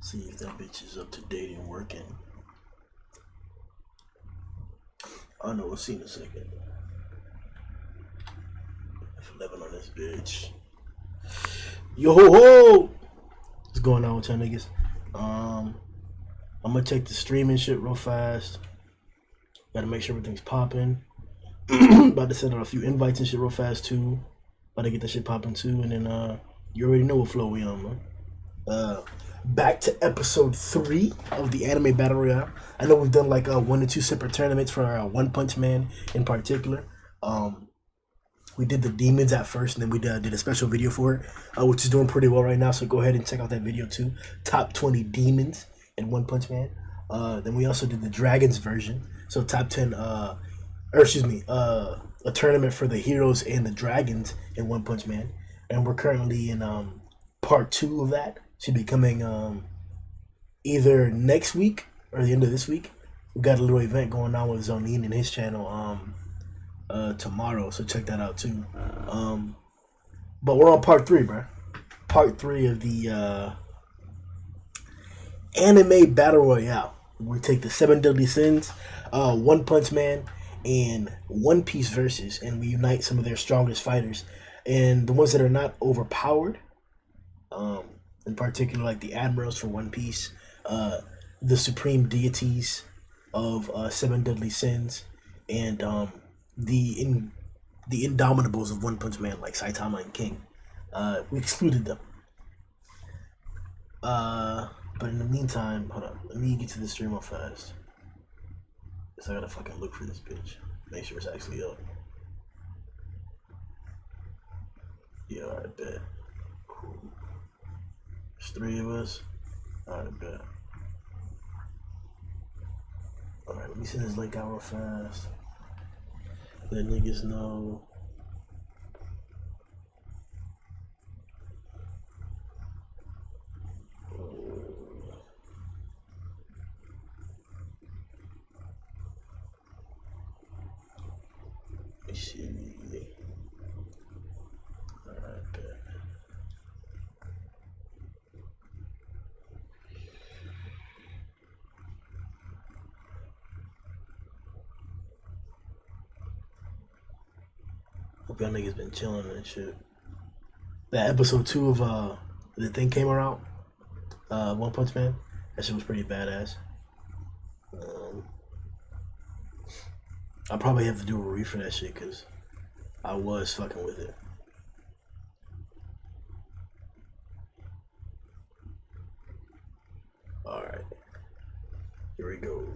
See if that bitch is up to date and working. I know, we'll see in a second. F11 on this bitch. Yo ho ho! What's going on with y'all niggas? I'm gonna check the streaming shit real fast. Gotta make sure everything's popping. About to send out a few invites and shit real fast too. About to get that shit popping too, and then you already know what flow we on, man. Back to episode 3 of the anime battle royale. I know we've done like 1 or 2 separate tournaments for One Punch Man in particular. We did the demons at first, and then we did a special video for it, which is doing pretty well right now. So go ahead and check out that video too. Top 20 demons in One Punch Man. Then we also did the dragons version. So top 10, a tournament for the heroes and the dragons in One Punch Man. And we're currently in part 2 of that. Should be coming either next week or the end of this week. We got a little event going on with Zonin and his channel tomorrow, so check that out too. But we're on part 3, bro. Part 3 of the anime battle royale. We take the 7 deadly sins, One Punch Man, and One Piece versus, and we unite some of their strongest fighters, and the ones that are not overpowered. In particular, like the admirals for One Piece, the supreme deities of 7 deadly sins, and the indomitables of One Punch Man, like Saitama and King. We excluded them. But in the meantime, hold on. Let me get to the stream real fast. Cause I gotta fucking look for this bitch. Make sure it's actually up. Yeah, alright, bet. Cool. There's 3 of us. Alright, bet. Alright, let me send this link out real fast. Let niggas know. Let me see. Alright, bet. Hope y'all niggas been chilling and shit. That episode 2 of the thing came around. One Punch Man. That shit was pretty badass. I'll probably have to do a review for that shit because I was fucking with it. Alright. Here we go.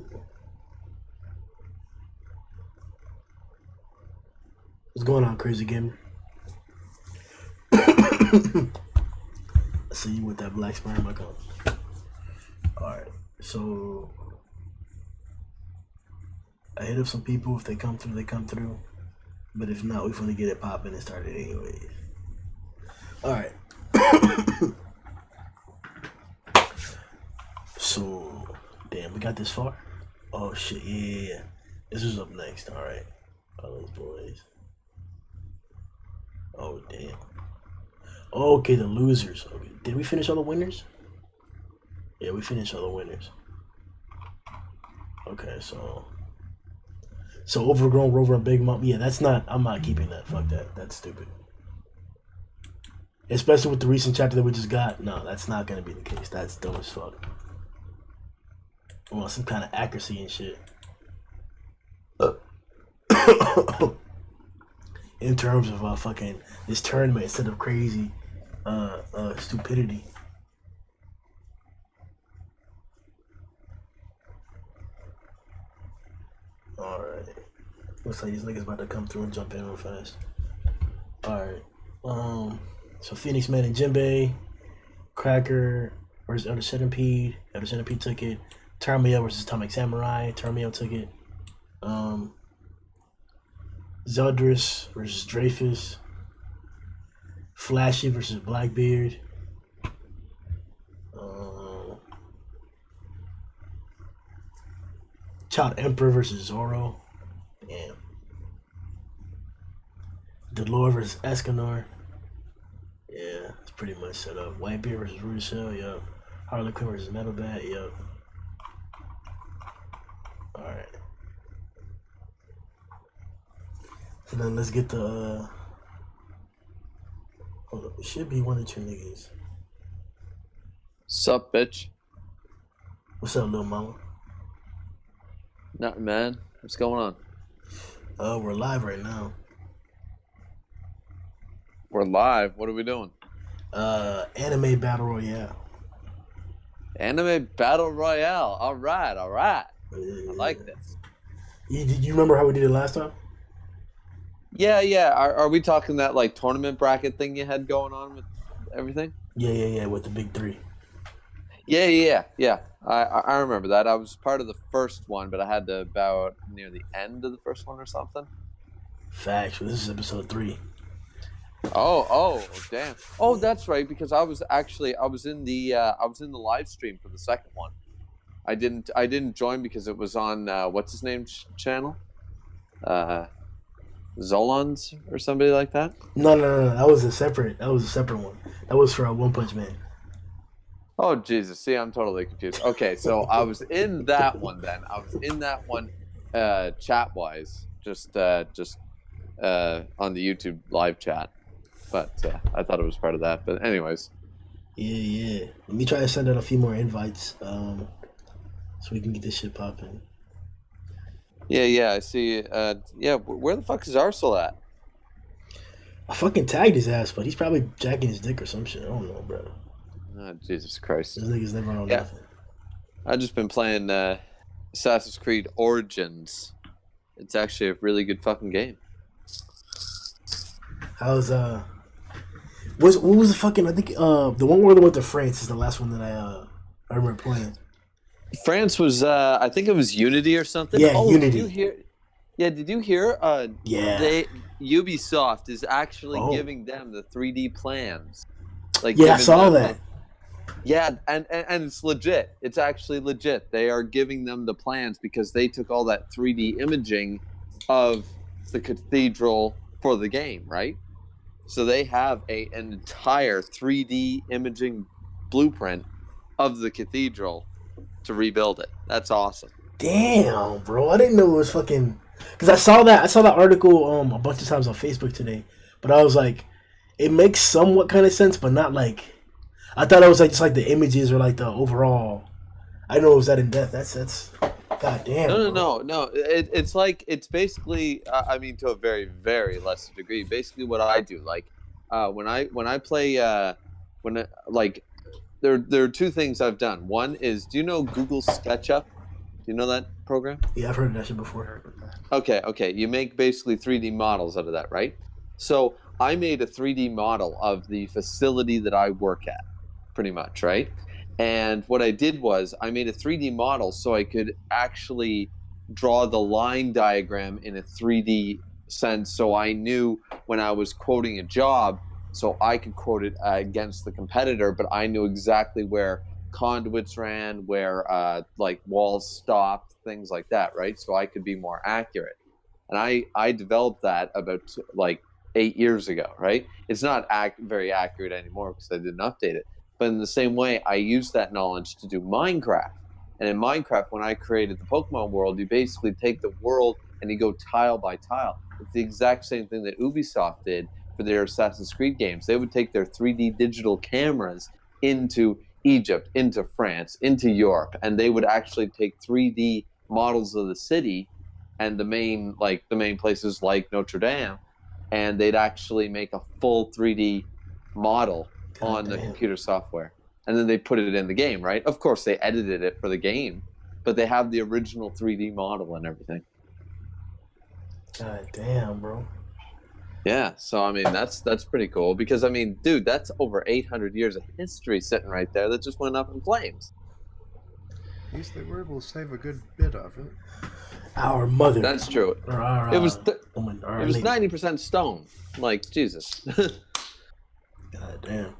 What's going on, Crazy Gamer? I see you with that black sperm account. Alright, so I hit up some people. If they come through, they come through. But if not, we're gonna get it popping and started anyways. Alright. So, damn, we got this far? Oh shit, yeah. This is up next, alright. All those boys. Oh, damn. Okay, the losers. Okay. Did we finish all the winners? Yeah, we finished all the winners. Okay, so Overgrown Rover and Big Mom. Yeah, that's not. I'm not keeping that. Fuck that. That's stupid. Especially with the recent chapter that we just got. No, that's not gonna be the case. That's dumb as fuck. I want some kind of accuracy and shit. In terms of fucking this tournament instead of crazy stupidity. Alright. Looks like these niggas about to come through and jump in real fast. Alright. So Phoenix Man and Jinbei, Cracker versus Elder Centipede. Elder Centipede took it. Termio versus Atomic Samurai. Termio took it. Zeldris versus Dreyfus. Flashy versus Blackbeard. Child Emperor versus Zoro. Damn. Delore versus Escanor. Yeah, it's pretty much set up. Whitebeard versus Royale, yep. Harley Quinn versus Metal Bat, yep. Alright. So then let's get the hold up. It should be one or two niggas. Sup, bitch? What's up, little mama? Nothing, man. What's going on? We're live right now. We're live. What are we doing? Anime Battle Royale. Anime Battle Royale. All right. I like this. Did you remember how we did it last time? Yeah. Are we talking that like tournament bracket thing you had going on with everything? Yeah, with the big three. Yeah. I remember that. I was part of the first one, but I had to bow out near the end of the first one or something. Facts. Well, this is episode 3. Oh, damn. Oh, that's right. Because I was in the live stream for the second one. I didn't join because it was on what's his name's channel, Zolon's or somebody like that. No. That was a separate one. That was for One Punch Man. Oh Jesus! See, I'm totally confused. Okay, so I was in that one then. I was in that one, chat wise, just on the YouTube live chat. But I thought it was part of that. But anyways. Yeah. Let me try to send out a few more invites, so we can get this shit popping. Yeah. I see. Where the fuck is Arsenal at? I fucking tagged his ass, but he's probably jacking his dick or some shit. I don't know, bro. Oh, Jesus Christ. This nigga's never on nothing. I've just been playing Assassin's Creed Origins. It's actually a really good fucking game. How's what was the fucking? I think the one where they went to France is the last one that I remember playing. France was I think it was Unity or something. Yeah, Unity. Did you hear? Ubisoft is actually giving them the 3D plans. Like, I saw that. Yeah, and it's legit. It's actually legit. They are giving them the plans because they took all that 3D imaging of the cathedral for the game, right? So they have an entire 3D imaging blueprint of the cathedral to rebuild it. That's awesome. Damn, bro. I didn't know it was fucking... Because I saw that article a bunch of times on Facebook today. But I was like, it makes somewhat kind of sense, but not like... I thought it was like just like the images or like the overall... I didn't know it was that in depth. That's God damn. No. It's basically, I mean, to a very, very lesser degree. Basically, what I do, like, when I play, there are two things I've done. One is, do you know Google SketchUp? Do you know that program? Yeah, I've heard of that shit before. Okay. You make basically 3D models out of that, right? So I made a 3D model of the facility that I work at, pretty much, right? And what I did was I made a 3D model so I could actually draw the line diagram in a 3D sense, so I knew when I was quoting a job, so I could quote it against the competitor, but I knew exactly where conduits ran, where like walls stopped, things like that, right? So I could be more accurate. And I developed that about like 8 years ago, right? It's not very accurate anymore because I didn't update it. But in the same way, I used that knowledge to do Minecraft. And in Minecraft, when I created the Pokemon world, you basically take the world and you go tile by tile. It's the exact same thing that Ubisoft did for their Assassin's Creed games. They would take their 3D digital cameras into Egypt, into France, into Europe, and they would actually take 3D models of the city and the main places like Notre Dame, and they'd actually make a full 3D model on the computer software, and then they put it in the game, right? Of course, they edited it for the game, but they have the original 3D model and everything. God damn, bro. Yeah, so I mean that's pretty cool because I mean, dude, that's over 800 years of history sitting right there that just went up in flames. At least they were able to save a good bit of it. Our mother. That's true. It was 90% stone. Like, Jesus. God damn.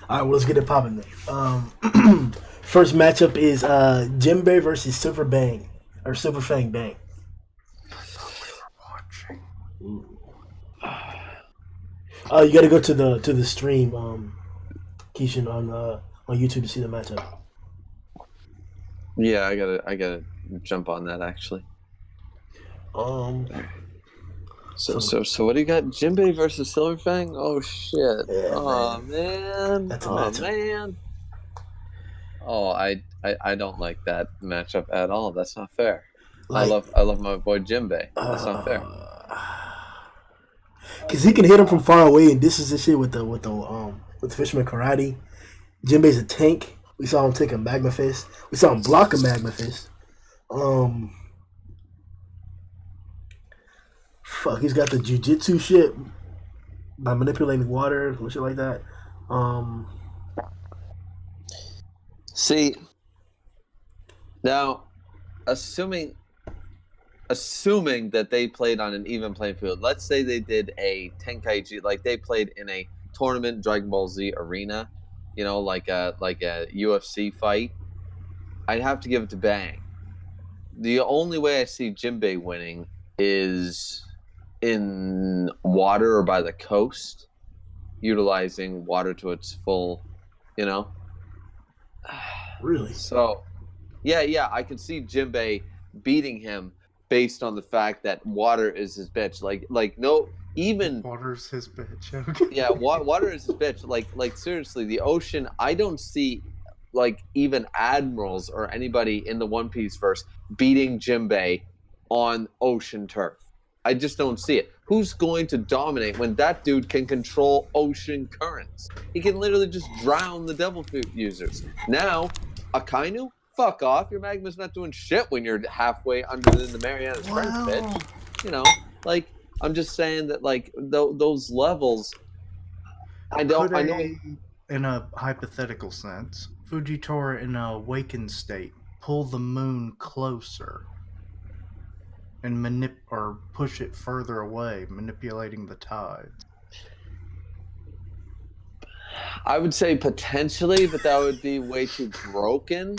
All right, well, let's get it popping then. First matchup is Jinbei versus Super Fang Bang. You got to go to the stream. Keishan on YouTube to see the matchup. Yeah, I gotta jump on that actually. Um, So what do you got? Jinbei versus Silverfang? Oh shit! yeah, Oh man. man! That's a Oh matchup. man! Oh, I don't like that matchup at all. That's not fair. Like, I love my boy Jinbei. That's not fair. cause he can hit him from far away, and this is the shit with the Fisherman Karate. Jinbei's a tank. We saw him take a Magma Fist. We saw him block a Magma Fist. Fuck, he's got the jujitsu shit by manipulating water and shit like that. See, now, assuming that they played on an even playing field, let's say they did a Tenkaichi, like they played in a tournament Dragon Ball Z arena, like a UFC fight. I'd have to give it to Bang. The only way I see Jinbei winning is in water or by the coast, utilizing water to its full, you know. Really? So, yeah, I can see Jinbei beating him based on the fact that water is his bitch. Like no, even Water's his bitch. Okay. yeah, water is his bitch. Like seriously, the ocean. I don't see like even admirals or anybody in the One Piece verse beating Jinbei on ocean turf. I just don't see it. Who's going to dominate when that dude can control ocean currents? He can literally just drown the devil fruit users. Now, Akainu, fuck off. Your magma's not doing shit when you're halfway under the Mariana Trench, bitch. Like I'm just saying that like those levels. I know. In a hypothetical sense, Fujitora in a awakened state pull the moon closer and or push it further away, manipulating the tides. I would say potentially, but that would be way too broken.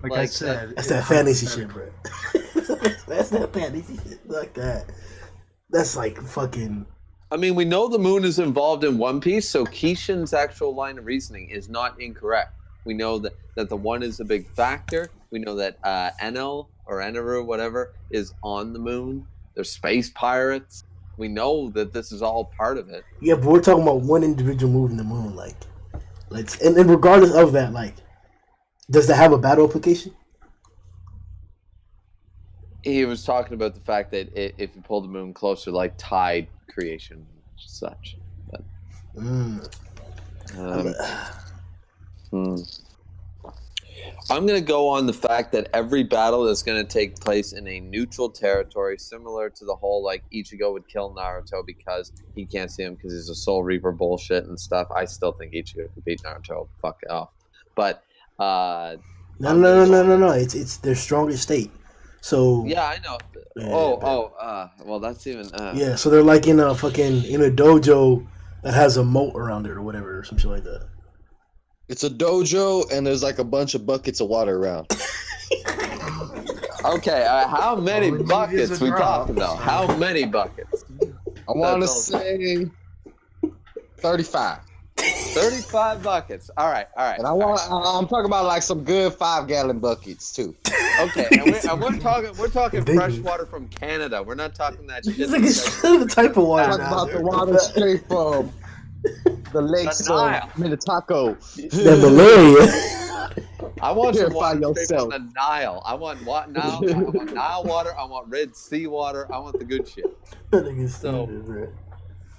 Like I said, that's that fantasy shit, bro. That's that fantasy shit like that. That's like fucking. I mean, we know the moon is involved in One Piece, so Keishan's actual line of reasoning is not incorrect. We know that the one is a big factor. We know that Enel or Eneru, whatever, is on the moon. There's space pirates. We know that this is all part of it. Yeah, but we're talking about one individual moving the moon, like, and regardless of that, like, does that have a battle implication? He was talking about the fact that if you pull the moon closer, like tide creation, such. But, I'm going to go on the fact that every battle is going to take place in a neutral territory, similar to the whole like Ichigo would kill Naruto because he can't see him because he's a Soul Reaper bullshit and stuff. I still think Ichigo could beat Naruto. Fuck off. But no. It's their strongest state. So yeah, I know. Well, that's even. Yeah, so they're like in a dojo that has a moat around it or whatever, or some shit like that. It's a dojo, and there's like a bunch of buckets of water around. Okay, how many buckets we talking though? How many buckets? I want to say 35. 35 buckets. All right. And I'm talking about like some good 5-gallon buckets too. Okay, and we're talking fresh water from Canada. We're not talking that shit. It's the type of water. Talking about the water straight from the lakes of Minnetonka. The malaria. I want some water straight from the Nile. I want Nile. I want Nile water. I want Red Sea water. I want the good shit.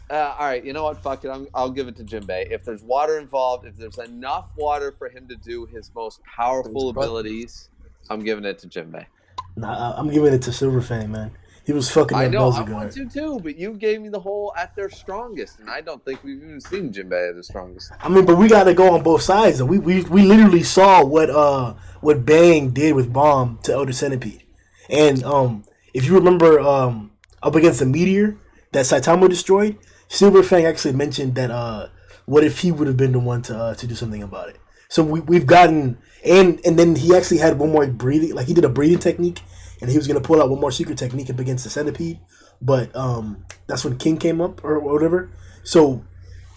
All right, you know what? Fuck it. I'll give it to Jinbei. If there's water involved, if there's enough water for him to do his most powerful abilities, I'm giving it to Jinbei. Nah, I'm giving it to Silverfang, man. He was fucking. I know. I want to too, but you gave me the whole at their strongest, and I don't think we've even seen Jinbei at his strongest. I mean, but we got to go on both sides. Though. We literally saw what Bang did with Bomb to Elder Centipede, and if you remember up against the meteor that Saitama destroyed, Silverfang actually mentioned that what if he would have been the one to do something about it. So we've gotten and then he actually had one more breathing, like he did a breathing technique, and he was gonna pull out one more secret technique up against the centipede, but that's when King came up or whatever. So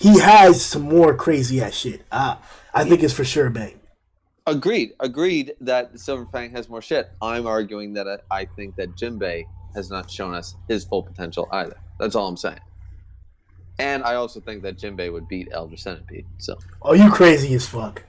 he has some more crazy ass shit. I think it's for sure Bang. Agreed that Silver Fang has more shit. I'm arguing that I think that Jinbei has not shown us his full potential either. That's all I'm saying. And I also think that Jinbei would beat Elder Centipede. So. Oh, you crazy as fuck.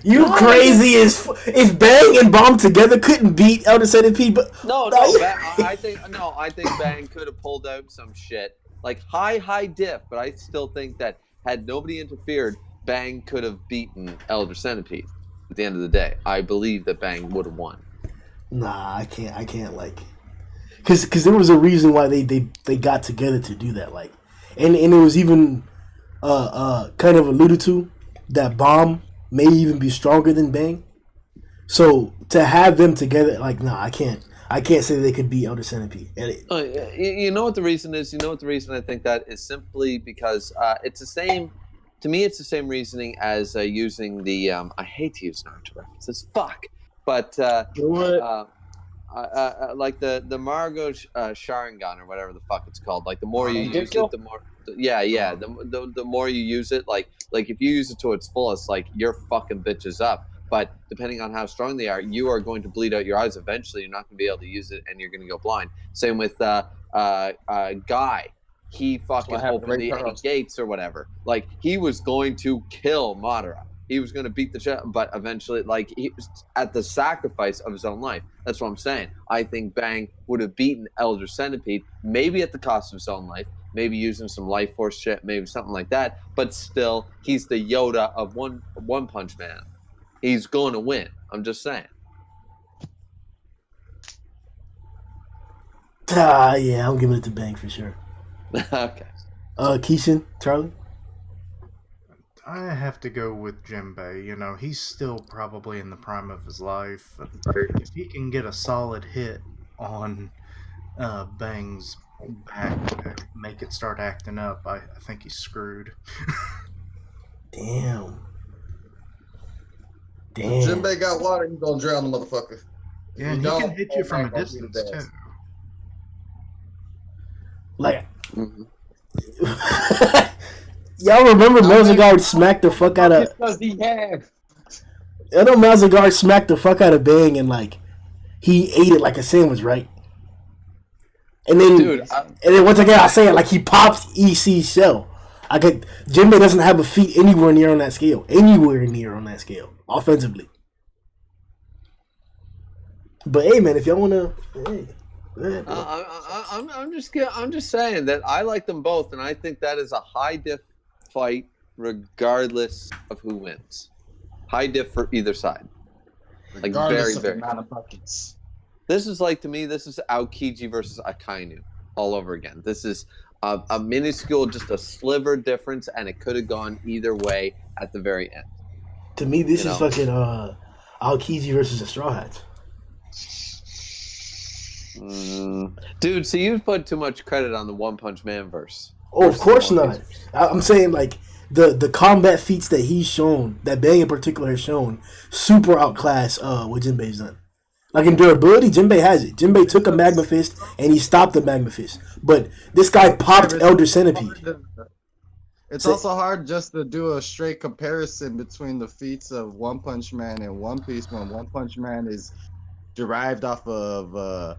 You crazy as if Bang and Bomb together couldn't beat Elder Centipede, but I think Bang could have pulled out some shit like high diff, but I still think that had nobody interfered, Bang could have beaten Elder Centipede. At the end of the day, I believe that Bang would have won. Nah, I can't like, because there was a reason why they got together to do that, like, and it was even kind of alluded to that Bomb may even be stronger than Bang. So to have them together, like, nah, I can't say they could beat Elder Centipede. You know what the reason is? You know what the reason I think that is? Simply because it's the same. To me, it's the same reasoning as using the. I hate to use Naruto references. Fuck, but Do it. like the Margot Sharingan or whatever the fuck it's called. Like the more you use Gekyo? it, the more. The more you use it, like if you use it to its fullest, like you're fucking bitches up. But depending on how strong they are, you are going to bleed out your eyes eventually. You're not going to be able to use it, and you're going to go blind. Same with Guy. He fucking opened the 8 gates or whatever. Like he was going to kill Madara. He was going to beat the shit, but eventually, like he was at the sacrifice of his own life. That's what I'm saying. I think Bang would have beaten Elder Centipede, maybe at the cost of his own life, maybe using some life force shit, maybe something like that. But still, he's the Yoda of One Punch Man. He's going to win. I'm just saying. Yeah, I'm giving it to Bang for sure. Okay. Keishan, Charlie? I have to go with Jinbei. You know, he's still probably in the prime of his life. If he can get a solid hit on Bang's back, make it start acting up, I think he's screwed. Damn. If Jinbei got water, he's gonna drown the motherfucker. Yeah, and he can hit you from a distance too. Like, y'all remember Melzagard smacked the fuck out of? Does he have? I know Melzagard smacked the fuck out of Bang and like he ate it like a sandwich, right? And then, and then once again, I say it like he pops EC's shell. Jinbei doesn't have a feat anywhere near on that scale. Anywhere near on that scale, offensively. But hey, man, if y'all wanna, hey. I'm just saying that I like them both, and I think that is a high diff fight, regardless of who wins. High diff for either side. Like Regardless very, of the amount of buckets. This is like, to me, this is Aokiji versus Akainu all over again. This is a minuscule, just a sliver difference, and it could have gone either way at the very end. To me, this is fucking Aokiji versus the Straw Hats. Dude, so you've put too much credit on the One Punch Man verse. Oh, of course not. I'm saying like the combat feats that he's shown, that Bang in particular has shown, super outclass what Jinbei's done. Like in durability, Jinbei has it. Jinbei took a Magma Fist and he stopped the Magma Fist. But this guy popped Elder Centipede. It's also hard just to do a straight comparison between the feats of One Punch Man and One Piece when One Punch Man is derived off of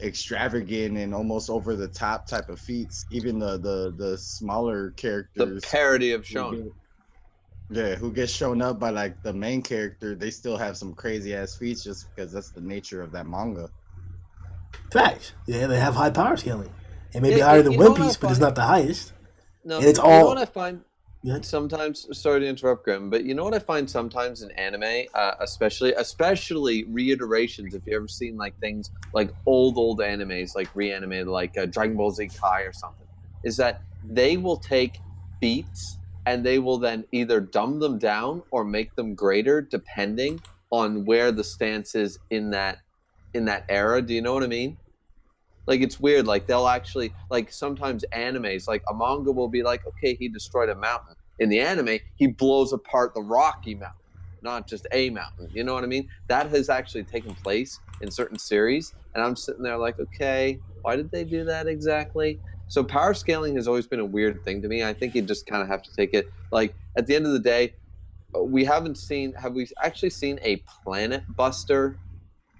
extravagant and almost over the top type of feats. Even the smaller characters, the parody of Shonen. Who gets shown up by like the main character, they still have some crazy ass feats just because that's the nature of that manga. Facts. Yeah, they have high power scaling. It may be higher than One Piece, but it's not the highest. No, and it's all. You know what I find? Yeah. Sometimes, sorry to interrupt, Grim, but you know what I find sometimes in anime, especially reiterations. If you ever seen like things like old animes, like reanimated, like Dragon Ball Z Kai or something, is that they will take beats and they will then either dumb them down or make them greater depending on where the stance is in that era. Do you know what I mean? Like, it's weird. Like, they'll actually, like, sometimes animes, like, a manga will be like, okay, he destroyed a mountain. In the anime, he blows apart the Rocky Mountain, not just a mountain. You know what I mean? That has actually taken place in certain series, and I'm sitting there like, okay, why did they do that exactly? So power scaling has always been a weird thing to me. I think you just kind of have to take it like at the end of the day. We haven't seen. Have we actually seen a planet buster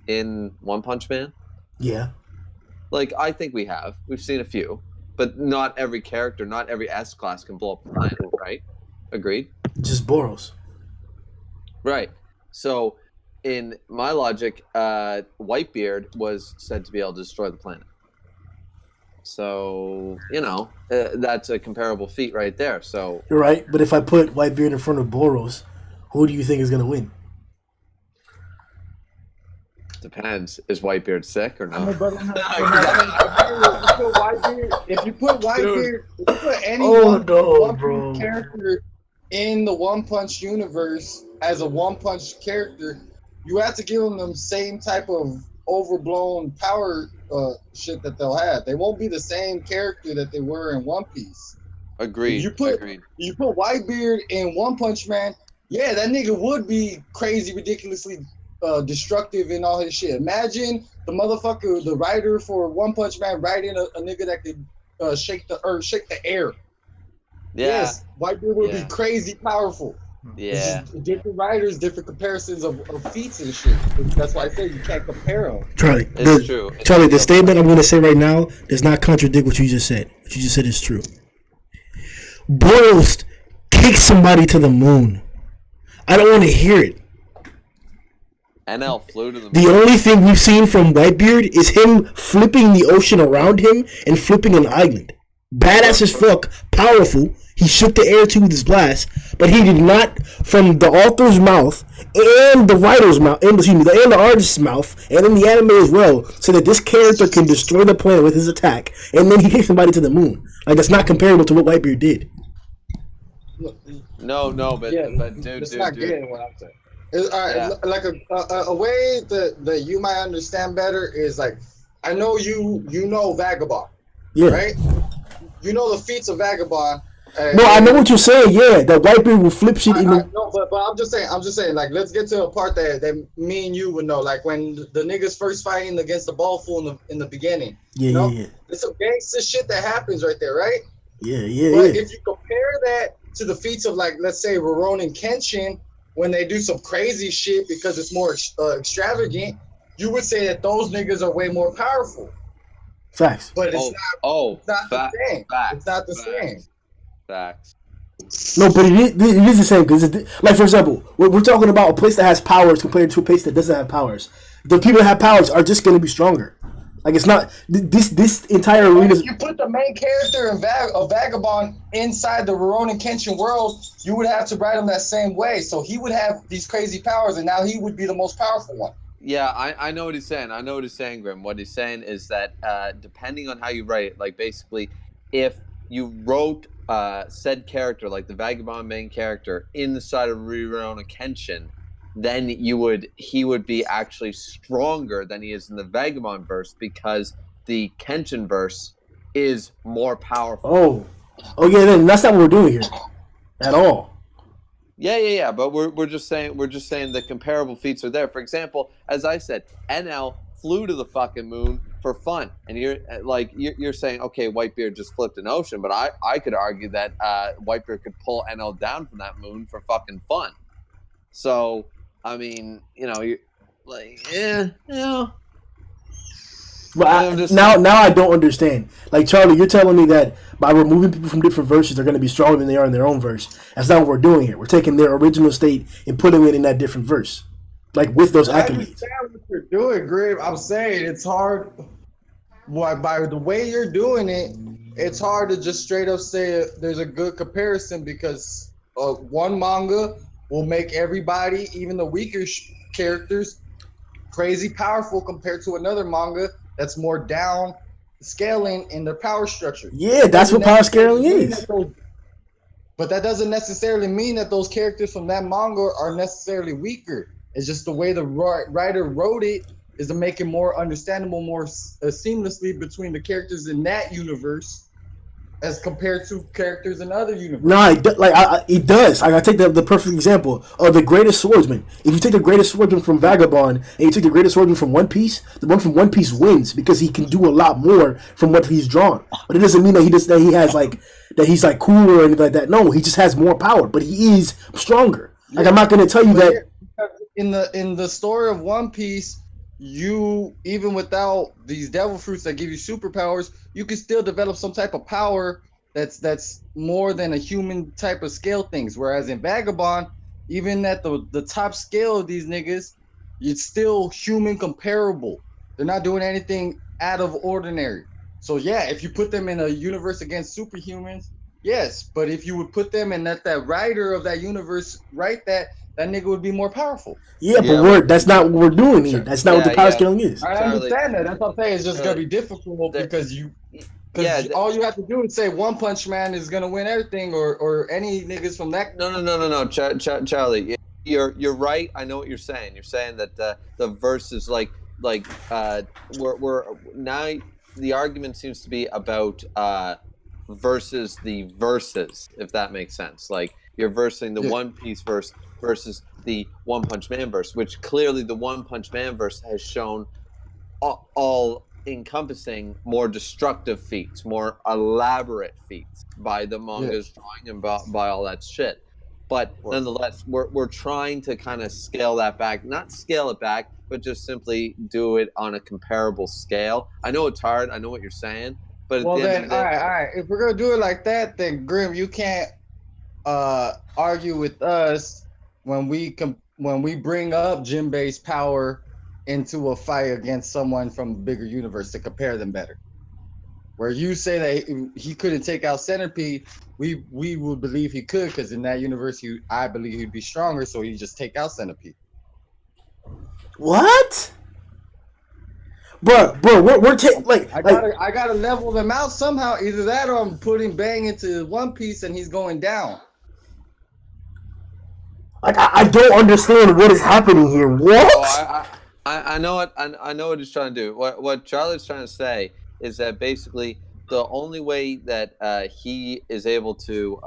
in One Punch Man? Yeah, Like I think we have. We've seen a few, but not every character, not every S class can blow up a planet, right? Agreed. just Boros. Right. So, in my logic, Whitebeard was said to be able to destroy the planet. So that's a comparable feat right there. So You're right, but if I put Whitebeard in front of Boros, who do you think is gonna win? depends. Is Whitebeard sick or I no? mean, but if you put Whitebeard, if you put any Oh no, One bro. Piece character in the One Punch universe as a One Punch character, you have to give them the same type of overblown power shit that they'll have. They won't be the same character that they were in One Piece. If Agreed. you put Agreed. Whitebeard in One Punch Man, yeah, that nigga would be crazy, ridiculously destructive in all his shit. Imagine the motherfucker, the writer for One Punch Man, writing a nigga that could shake the earth, shake the air. Yeah. Yes, Whitebeard would be Yeah. crazy powerful. It's Yeah. just different writers, different comparisons of feats and shit. That's why I say you can't compare them. Charlie, It's true. Charlie, the statement I'm going to say right now does not contradict what you just said. What you just said is true. Boros takes somebody to the moon. I don't want to hear it. NL flew to the The moon. only thing we've seen from Whitebeard is him flipping the ocean around him and flipping an island. Badass as fuck, powerful. He shook the air too with his blast, but he did not, from the author's mouth and the writer's mouth, and the artist's mouth, and in the anime as well, so that this character can destroy the planet with his attack, and then he takes somebody to the moon. Like, that's not comparable to what Whitebeard did. No, but dude, it's not dude. getting what I'm saying. Like a way that you might understand better is like, I know you know Vagabond, Yeah. right? You know the feats of Vagabond. No, I know what you're saying. Yeah, that Whitebeard will flip shit in the. No, but I'm just saying, like, let's get to a part that me and you would know, like when the niggas first fighting against the ball fool in the beginning. Yeah. There's some gangster shit that happens right there, right? Yeah. But if you compare that to the feats of, like, let's say Ronin Kenshin, when they do some crazy shit because it's more extravagant, you would say that those niggas are way more powerful. Facts. But it's not the same. Facts, it's not the same. Facts. No, but it is the same because, like, for example, we're talking about a place that has powers compared to a place that doesn't have powers. The people that have powers are just going to be stronger. Like, it's not this entire arena. If you put the main character of Vagabond inside the Ronin Kenshin world, you would have to write him that same way. So he would have these crazy powers, and now he would be the most powerful one. Yeah, I know what he's saying. Grim. What he's saying is that depending on how you write it, like basically, if you wrote said character, like the Vagabond main character, inside of Rurouni Kenshin, then he would be actually stronger than he is in the Vagabond verse because the Kenshin verse is more powerful. Oh yeah, then that's not what we're doing here at all. Yeah. But we're just saying the comparable feats are there. For example, as I said, NL flew to the fucking moon for fun, and you're saying, okay, Whitebeard just flipped an ocean, but I could argue that Whitebeard could pull NL down from that moon for fucking fun. So I mean, you're like, Well, now I don't understand. Like, Charlie, you're telling me that by removing people from different verses, they're going to be stronger than they are in their own verse. That's not what we're doing here. We're taking their original state and putting it in that different verse, like with those I accolades. understand what you're doing, Grib. I'm saying it's hard. By the way you're doing it, it's hard to just straight up say there's a good comparison because one manga will make everybody, even the weaker characters, crazy powerful compared to another manga that's more down scaling in their power structure. Yeah, that's what power scaling is. But that doesn't necessarily mean that those characters from that manga are necessarily weaker. It's just the way the writer wrote it is to make it more understandable, more seamlessly between the characters in that universe as compared to characters in other universes. No, it does. I take the perfect example of the greatest swordsman. If you take the greatest swordsman from Vagabond and you take the greatest swordsman from One Piece, the one from One Piece wins because he can do a lot more from what he's drawn. But it doesn't mean that he's like cooler or anything like that. No, he just has more power, but he is stronger. Like I'm not going to tell you that in the story of One Piece, you, even without these devil fruits that give you superpowers, you can still develop some type of power that's more than a human type of scale things. Whereas in Vagabond, even at the top scale of these niggas, it's still human comparable. They're not doing anything out of ordinary. So yeah, if you put them in a universe against superhumans, yes. But if you would put them in that writer of that universe write that nigga would be more powerful. yeah, Yeah, but that's not what we're doing here. That's not what the power scaling is. I Charlie, understand that. That's what I'm saying. It's just Charlie, gonna be difficult because yeah, all you have to do is say One Punch Man is gonna win everything, or any niggas from that. no, Charlie, you're right. I know what you're saying. You're saying that the verses we're now the argument seems to be about versus the verses, if that makes sense. Like you're versing the One Piece verse versus the One Punch Man verse, which clearly the One Punch Man verse has shown all encompassing more destructive feats, more elaborate feats by the manga's drawing and by all that shit. But nonetheless, we're trying to kind of scale that back, not scale it back, but just simply do it on a comparable scale. I know it's hard. I know what you're saying, but at Well, the end then, of the day, all right. If we're gonna do it like that, then Grim, you can't argue with us when we bring up Jinbei's power into a fight against someone from a bigger universe to compare them better. Where you say that he couldn't take out Centipede, we would believe he could, because in that universe, I believe he'd be stronger, so he'd just take out Centipede. What? Bro, we're taking I gotta level them out somehow. Either that, or I'm putting Bang into One Piece and he's going down. I don't understand what is happening here. What? Oh, I know what I know what he's trying to do. What Charlie's trying to say is that basically the only way that he is able to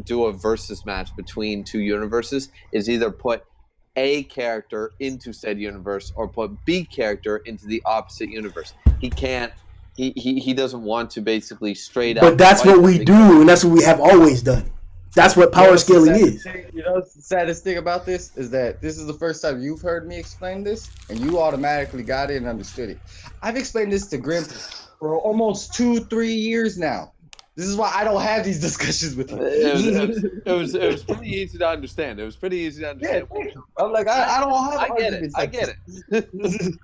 do a versus match between two universes is either put A character into said universe or put B character into the opposite universe. He can't. He doesn't want to basically straight up. But that's what we do, and that's what we have always done. That's what power scaling is. You know, the saddest thing about this is that this is the first time you've heard me explain this, and you automatically got it and understood it. I've explained this to Grim for almost 2-3 years now. This is why I don't have these discussions with you. It was pretty easy to understand. It was pretty easy to understand. Yeah, I'm like, I don't have arguments. I get it.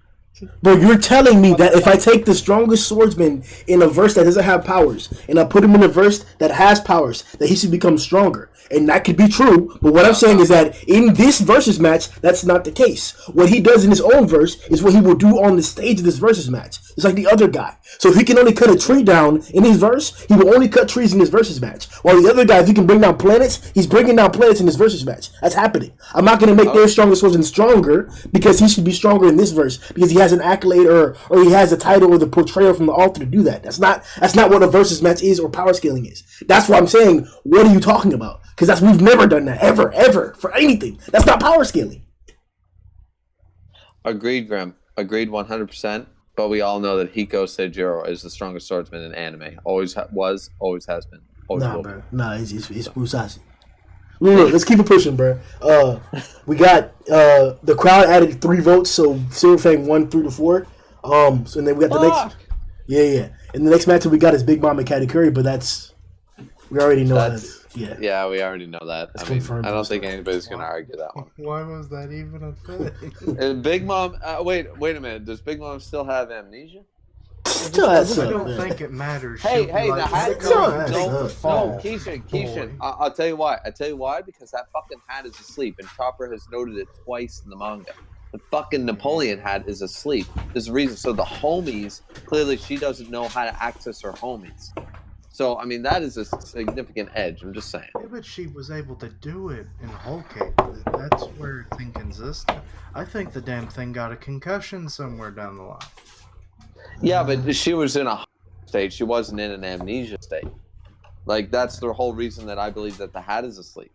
Bro, you're telling me that if I take the strongest swordsman in a verse that doesn't have powers and I put him in a verse that has powers, that he should become stronger. And that could be true, but what I'm saying is that in this versus match, that's not the case. What he does in his own verse is what he will do on the stage of this versus match. It's like the other guy. So if he can only cut a tree down in his verse, he will only cut trees in his versus match. While the other guy, if he can bring down planets, he's bringing down planets in his versus match. That's happening. I'm not going to make their strongest swordsman stronger because he should be stronger in this verse because he has an accolade or he has a title or the portrayal from the author to do that. That's not what a versus match is or power scaling is. That's why I'm saying, what are you talking about? Because we've never done that ever for anything. That's not power scaling. Agreed, Graham. Agreed 100%. But we all know that Hiko Seijiro is the strongest swordsman in anime. Always was, always has been. Always will bro. Nah, it's Musashi. Look, let's keep it pushing, bro. We got the crowd added 3 votes, so Silver Fang won 3-4. So and then we got the next. Yeah. And the next matchup we got is Big Mom and Katakuri, but we already know that. Yeah, we already know that. That's I mean, confirmed. I don't think anybody's going to argue that one. Why was that even a thing? And Big Mom, wait a minute. Does Big Mom still have amnesia? I don't think it matters. Hey, like, the hat. No, Keishan. I'll tell you why. Because that fucking hat is asleep, and Chopper has noted it twice in the manga. The fucking Napoleon hat is asleep. There's a reason. So the homies, clearly she doesn't know how to access her homies. So, I mean, that is a significant edge. I'm just saying. Yeah, but she was able to do it in Whole Cake. That's where it's inconsistent. I think the damn thing got a concussion somewhere down the line. Yeah, but she was in a state. She wasn't in an amnesia state. Like, that's the whole reason that I believe that the hat is asleep.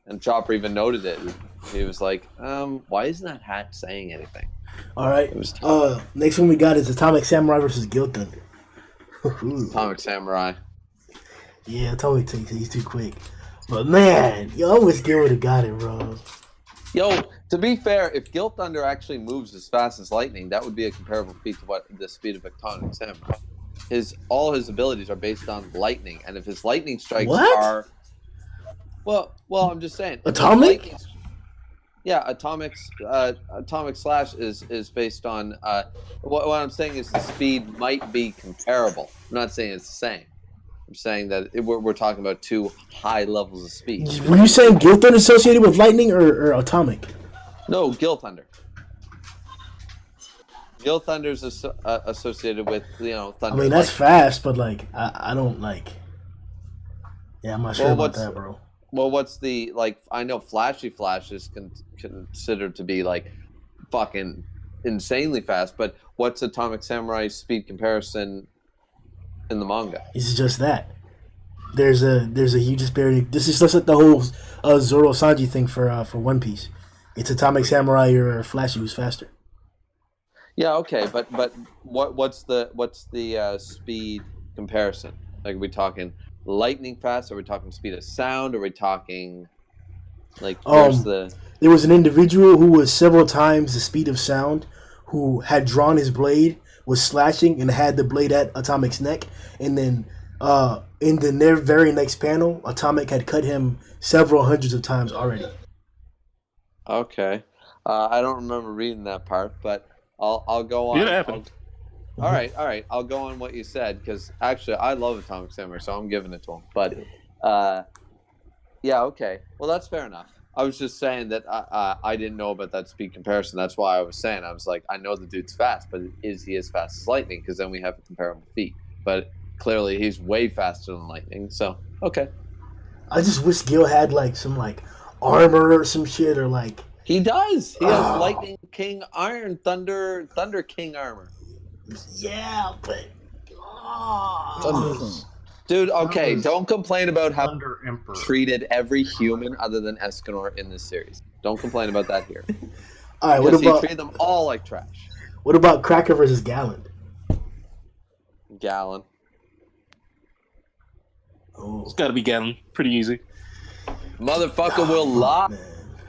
And Chopper even noted it. He was like, why isn't that hat saying anything? All right. It was tough. Next one we got is Atomic Samurai versus Guild Thunder. Atomic Samurai. Yeah, Atomic takes it. He's too quick. But man, yo, I wish Gil would have got it, bro. Yo, to be fair, if Guild Thunder actually moves as fast as lightning, that would be a comparable feat to what the speed of Atomic Samurai. All his abilities are based on lightning, and if his lightning strikes are well, I'm just saying. Atomic? Atomic Slash is based on what I'm saying is the speed might be comparable. I'm not saying it's the same. I'm saying that we're talking about two high levels of speed. Were you saying Guild Thunder associated with lightning or Atomic? No, Guild Thunder. Guild Thunder's associated with thunder. I mean, that's fast, but like I don't like. Yeah, I'm not sure about that, bro. Well, what's the I know Flashy Flash is considered to be like fucking insanely fast, but what's Atomic Samurai's speed comparison in the manga? It's just that. There's a huge disparity. This is just like the whole Zoro Sanji thing for One Piece. It's Atomic Samurai or Flashy who's faster. Yeah, okay, but what's the speed comparison? Like, are we talking lightning fast? Are we talking speed of sound? Are we talking where's the? There was an individual who was several times the speed of sound, who had drawn his blade, was slashing, and had the blade at Atomic's neck, and then in the very next panel, Atomic had cut him several hundreds of times already. Okay, I don't remember reading that part, but I'll go on. It happened. All right. I'll go on what you said, because actually I love Atomic Samurai, so I'm giving it to him. But yeah, okay. Well, that's fair enough. I was just saying that I didn't know about that speed comparison. That's why I was saying, I was like, I know the dude's fast, but is he as fast as lightning? Because then we have a comparable feat. But clearly he's way faster than lightning. So okay. I just wish Gil had some armor or some shit, or He does. He has Lightning King Iron, Thunder King armor. Yeah, but dude, okay, don't complain about how Thunder Emperor treated every human other than Escanor in this series. Don't complain about that here. All right, because he treated them all like trash. What about Cracker versus Gallon? Gallon. Oh, It's got to be Gallon. Pretty easy. Motherfucker will lie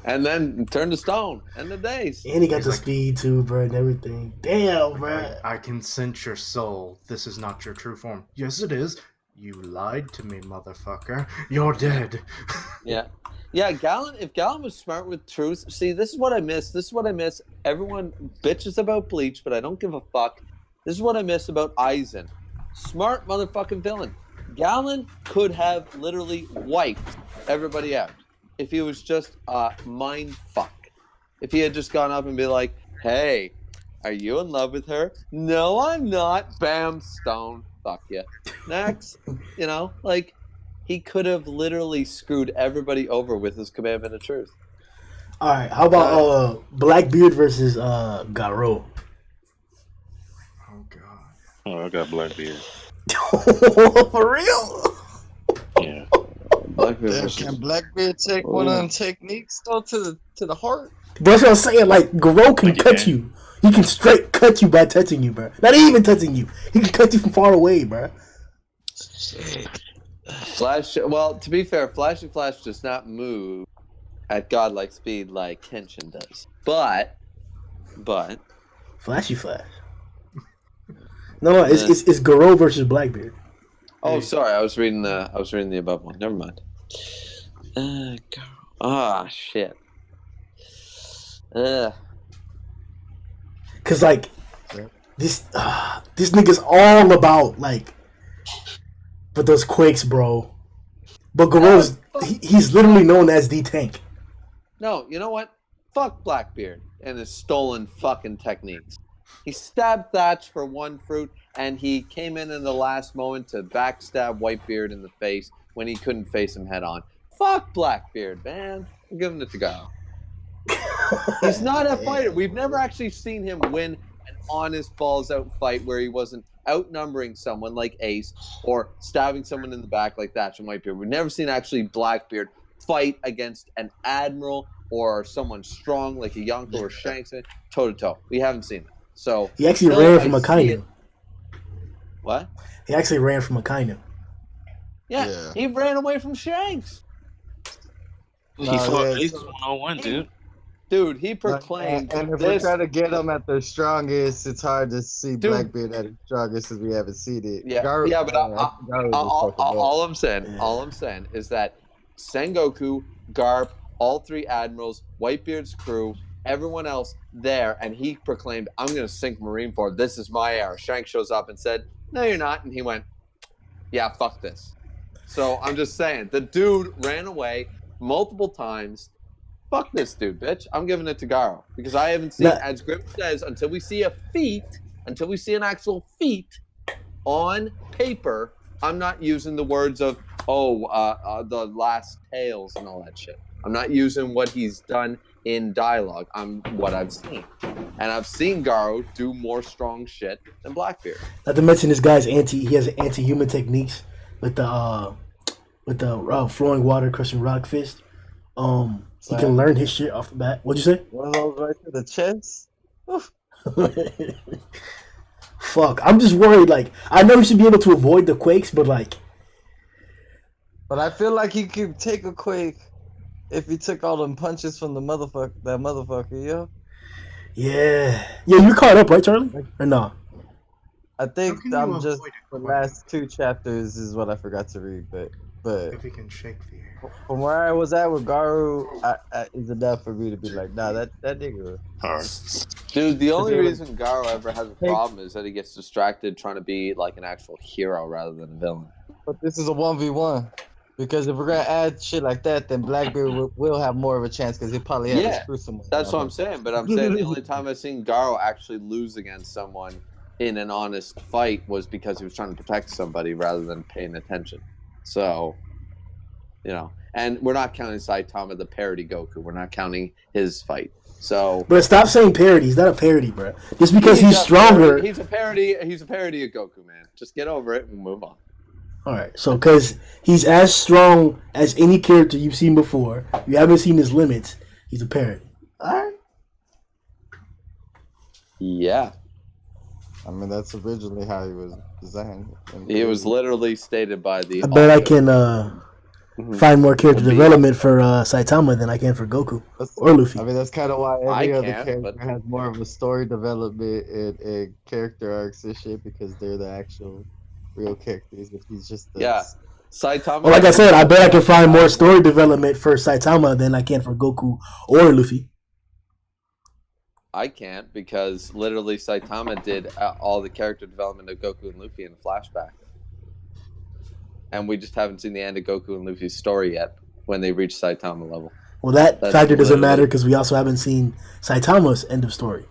and then turn to stone. End of days. And he got the speed too, bro, and everything. Damn, bro. I can sense your soul. This is not your true form. Yes, it is. You lied to me, motherfucker. You're dead. Yeah. Yeah, Gallon, if Gallon was smart with truth, see, this is what I miss. Everyone bitches about Bleach, but I don't give a fuck. This is what I miss about Aizen. Smart motherfucking villain. Gallon could have literally wiped everybody out if he was just mind fuck. If he had just gone up and be like, hey, are you in love with her? No, I'm not. Bam, stone. Fuck you. Next. He could have literally screwed everybody over with his commandment of truth. All right, how about Blackbeard versus Garo? Oh, God. Oh, I got Blackbeard. For real? Yeah. Can Blackbeard take one of them techniques though to the heart? That's what I'm saying. Garo can cut you. He can straight cut you by touching you, bro. Not even touching you. He can cut you from far away, bro. Flash. Well, to be fair, Flashy Flash does not move at godlike speed like Kenshin does. But Flashy Flash. No, it's Garo versus Blackbeard. Oh, sorry, I was reading the above one. Never mind. Shit. Cause this nigga's all about but those quakes, bro. But Garo's he's literally known as the tank. No, you know what? Fuck Blackbeard and his stolen fucking techniques. He stabbed Thatch for one fruit, and he came in the last moment to backstab Whitebeard in the face when he couldn't face him head on. Fuck Blackbeard, man. I'm giving it to God. He's not a fighter. We've never actually seen him win an honest balls out fight where he wasn't outnumbering someone like Ace or stabbing someone in the back like Thatch and Whitebeard. We've never seen actually Blackbeard fight against an admiral or someone strong like a Yonko or Shanks toe to toe. We haven't seen it. So He actually ran from Akainu. What? He actually ran from Akainu. Yeah, he ran away from Shanks. He fought Ace 101, dude. Dude, he proclaimed. And if we're trying to get them at their strongest, it's hard to see Blackbeard at his strongest because we haven't seen it. Yeah, but all I'm saying is that Sengoku, Garp, all three admirals, Whitebeard's crew, everyone else there, and he proclaimed, "I'm going to sink Marineford. This is my era." Shanks shows up and said, "No, you're not," and he went, "Yeah, fuck this." So I'm just saying, the dude ran away multiple times. Fuck this dude, bitch. I'm giving it to Garo because I haven't seen, as Grim says, until we see an actual feat on paper, I'm not using the words of, the last tales and all that shit. I'm not using what he's done in dialogue. I'm what I've seen. And I've seen Garo do more strong shit than Blackbeard. Not to mention this guy's he has anti-human techniques with the flowing water crushing rock fist. He can learn his shit off the bat. What'd you say? One of those right to the chest. Fuck, I'm just worried. Like, I know he should be able to avoid the quakes, but like. But I feel like he could take a quake if he took all them punches from that motherfucker, yo. Yeah, you're caught up, right, Charlie? Or no? I think I'm just the last 2 chapters is what I forgot to read, but if he can shake the air. From where I was at with Garu, is enough for me to be like, nah, that nigga. Hard. Dude, the only reason Garo ever has a problem is that he gets distracted trying to be like an actual hero rather than a villain. But this is a 1v1. Because if we're going to add shit like that, then Blackbeard will have more of a chance because he probably has to screw someone. That's what I'm saying. But I'm saying the only time I've seen Garo actually lose against someone in an honest fight was because he was trying to protect somebody rather than paying attention. So, and we're not counting Saitama the parody Goku. We're not counting his fight. So, bro, stop saying parody. He's not a parody, bro. Just because he's stronger. He's a parody. He's a parody of Goku, man. Just get over it and move on. All right, so because he's as strong as any character you've seen before, you haven't seen his limits. He's a parody. All right. Yeah. I mean, that's originally how he was designed. He was literally stated by the. I bet I can find more character development for Saitama than I can for Goku or Luffy. I mean, that's kind of why every other character has more of a story development and character arcs and shit because they're the actual real characters. If he's just Saitama. Well, like I said, I bet I can find more story development for Saitama than I can for Goku or Luffy. I can't because literally Saitama did all the character development of Goku and Luffy in a flashback. And we just haven't seen the end of Goku and Luffy's story yet when they reach Saitama level. Well, that factor doesn't matter because we also haven't seen Saitama's end of story.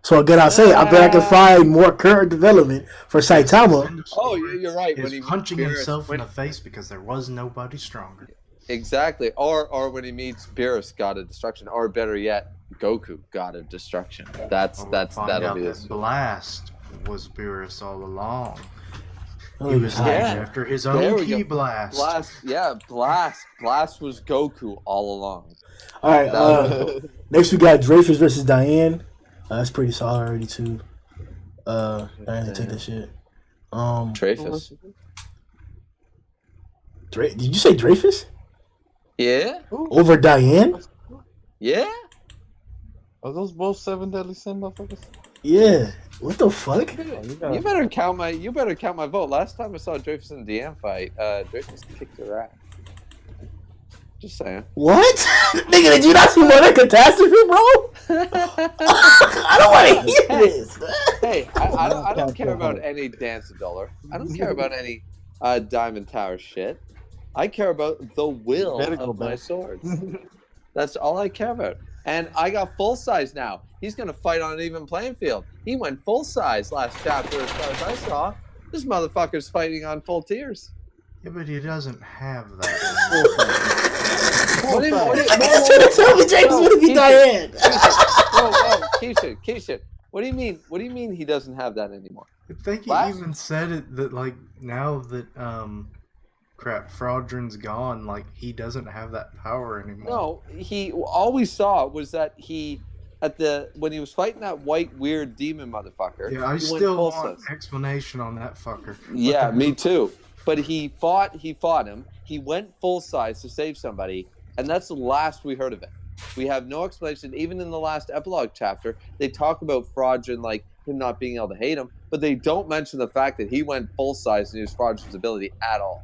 So again, I'll say, I bet I can find more current development for Saitama. Oh, you're right. When he's punching himself in the face because there was nobody stronger. Exactly. Or when he meets Beerus, God of Destruction. Or better yet, Goku, God of Destruction. That'll be this. Blast was Beerus all along. Oh, he was named after his own key blast. Blast was Goku all along. All right. Next we got Dreyfus versus Diane. That's pretty solid already too. I have to take that shit. Dreyfus. Did you say Dreyfus? Yeah. Over Diane? Yeah. Are those both 7 Deadly Sin motherfuckers? Yeah. What the fuck? You better count my vote. Last time I saw Dreyfus and Deanne fight, Dreyfus kicked her ass. Just saying. What? Nigga, did you not see Mother Catastrophe, bro? I don't want to hear this. Hey, I don't care about any Dance of Dollar. I don't care about any Diamond Tower shit. I care about the will of my swords. That's all I care about. And I got full size now. He's going to fight on an even playing field. He went full size last chapter as far as I saw. This motherfucker's fighting on full tiers. Yeah, but he doesn't have that. What do you mean? Keisha, what do you mean he doesn't have that anymore? I think he Last- even said it that like now that Fraudrin's gone, like he doesn't have that power anymore. No, all we saw was that when he was fighting that white weird demon motherfucker. Yeah, I he went still full want size. explanation on that fucker. Yeah, me too. But he fought him. He went full size to save somebody, and that's the last we heard of it. We have no explanation. Even in the last epilogue chapter, they talk about Fraudrin, like him not being able to hate him, but they don't mention the fact that he went full size and used Fraudrin's ability at all.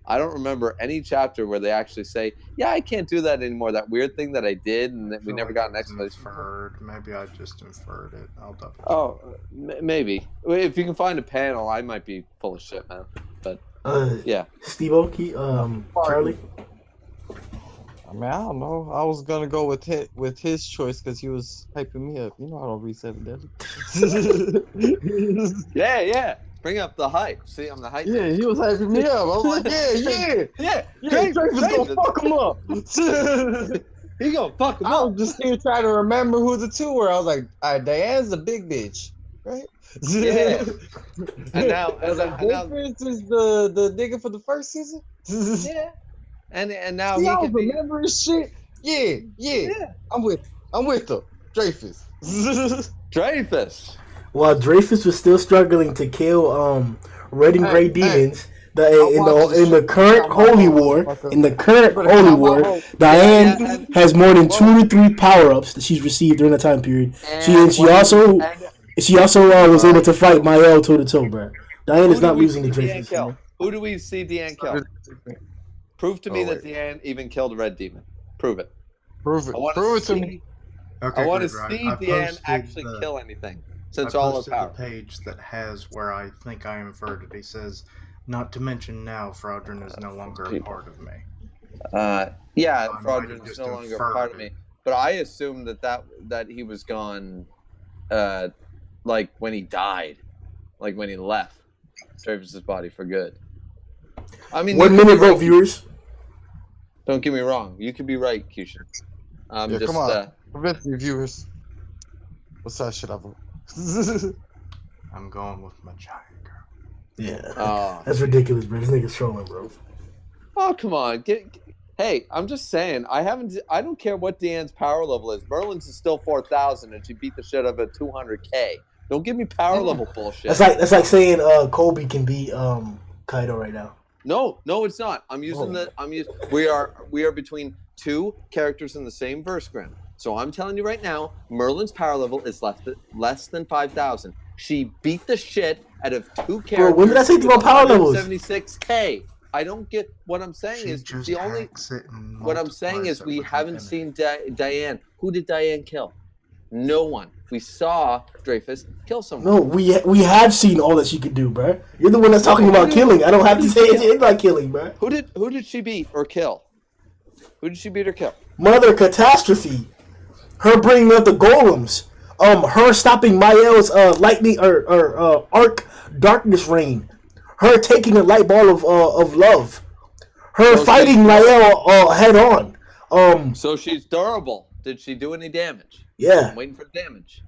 I don't remember any chapter where they actually say, "Yeah, I can't do that anymore." That weird thing that I did, and that we never got an explanation. Inferred. Maybe I just inferred it. I'll double check. Oh, maybe if you can find a panel, I might be full of shit, man. But yeah, Steve-O, Charlie. I mean, I don't know. I was gonna go with his choice because he was hyping me up. You know, I don't read Seven Deadly. yeah. Bring up the hype. See, I'm the hype. Yeah, he was hyping me up. I was like, yeah. Dreyfus gonna fuck him up. He gonna fuck him I up. was just here trying to remember who the two were. I was like, all right, Diane's the big bitch, right? Yeah. And now Dreyfus is the nigga for the first season. yeah. And now See, he I was can be. remembering shit. Yeah. I'm with him. Dreyfus. Dreyfus. While Dreyfus was still struggling to kill red and gray demons, in the current Holy War, Diane has more than 2 to 3 power-ups that she's received during that time period. She also was able to fight Mael toe to toe, bro. Diane is not losing to Dreyfus. Who do we see Deanne kill? Prove to me that Deanne even killed a red demon. Prove it. Prove it to me. Okay, I want to see Deanne actually kill anything. Since all of power. The page that has where I think I inferred it. He says, "Not to mention now, Fraudrin is no longer a part of me." Fraudrin is no longer a part of me. But I assumed that he was gone, like when he died, like when he left Travis's body for good. I mean, 1 minute vote, viewers. Don't get me wrong. You could be right, Keisha. Come on, convince me, viewers. What side should I vote? I'm going with my giant girl. Yeah, that's ridiculous, bro. This nigga's trolling, bro. Oh, come on. Hey, I'm just saying. I don't care what Deanne's power level is. Merlin's is still 4,000, and she beat the shit out of a 200K. Don't give me power level bullshit. That's like saying Kobe can beat Kaido right now. No, it's not. We are between 2 characters in the same verse grim. So I'm telling you right now, Merlin's power level is less than 5,000. She beat the shit out of 2 characters. Bro, when did I say about power levels? 76K. I don't get what I'm saying. What I'm saying is we haven't seen Diane. Who did Diane kill? No one. We saw Dreyfus kill someone. No, we have seen all that she could do, bro. You're the one that's talking about killing. I don't have to say anything about killing, bro. Who did she beat or kill? Who did she beat or kill? Mother Catastrophe. Her bringing up the golems. Her stopping Mael's lightning or arc darkness rain. Her taking a light ball of love. Her fighting Mael head on. So she's durable. Did she do any damage? Yeah. I'm waiting for damage.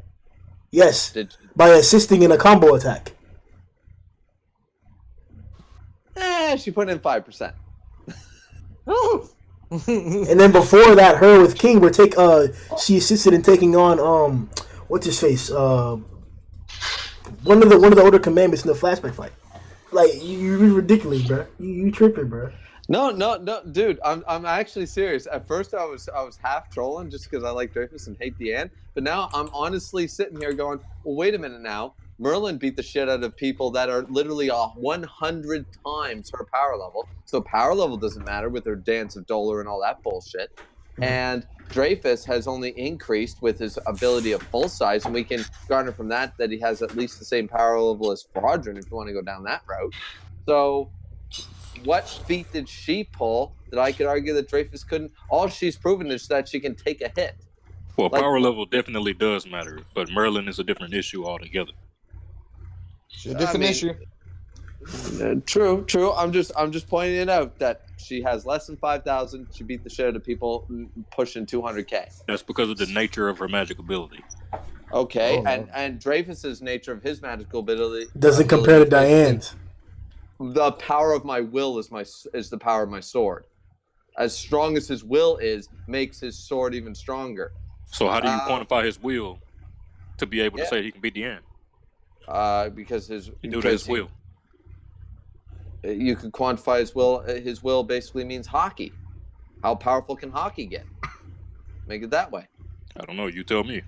Yes. By assisting in a combo attack. She put in 5%. And then before that, her with King she assisted in taking on what's his face? One of the older commandments in the flashback fight. Like you ridiculous, bro. You tripping, bro. No, dude. I'm actually serious. At first, I was half trolling just because I like Dreyfus and hate Deanne. But now I'm honestly sitting here going, well, wait a minute now. Merlin beat the shit out of people that are literally 100 times her power level. So power level doesn't matter with her dance of Dollar and all that bullshit. Mm-hmm. And Dreyfus has only increased with his ability of full size, and we can garner from that he has at least the same power level as Fraudrin if you want to go down that route. So what feat did she pull that I could argue that Dreyfus couldn't? All she's proven is that she can take a hit. Well, power level definitely does matter, but Merlin is a different issue altogether. It's a different issue. True. I'm just pointing it out that she has less than 5,000. She beat the shit out of people pushing 200K. That's because of the nature of her magic ability. Okay, Oh, no. and Dreyfus's nature of his magical ability Doesn't compare to is basically, Diane's. the power of my will is the power of my sword. As strong as his will is, makes his sword even stronger. So how do you quantify his will to be able to Yeah. say he can beat Deanne? Because He do it at his will. You could quantify his will. His will basically means hockey. How powerful can hockey get? Make it that way. I don't know. You tell me.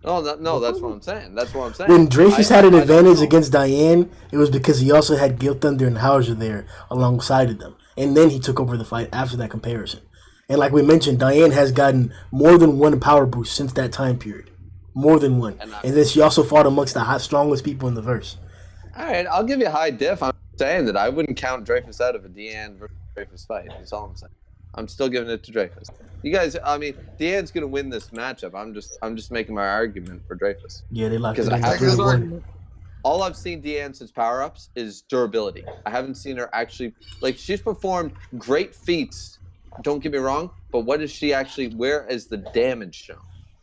No, that's what I'm saying. That's what I'm saying. When Dreyfus had an I don't advantage know. against Diane, it was because he also had Guild Thunder and Hauser there alongside of them. And then he took over the fight after that comparison. And like we mentioned, Diane has gotten more than one power boost since that time period. More than one. And then she also fought amongst the strongest people in the verse. All right, I'll give you a high diff. I'm saying that I wouldn't count Dreyfus out of a Deanne versus Dreyfus fight. That's all I'm saying. I'm still giving it to Dreyfus. You guys, I mean, Deanne's gonna win this matchup. I'm just making my argument for Dreyfus. Yeah, they locked it Because in. I at 3-1. all I've seen Deanne since power ups is durability. I haven't seen her actually she's performed great feats. Don't get me wrong, but what is she actually? Where is the damage shown?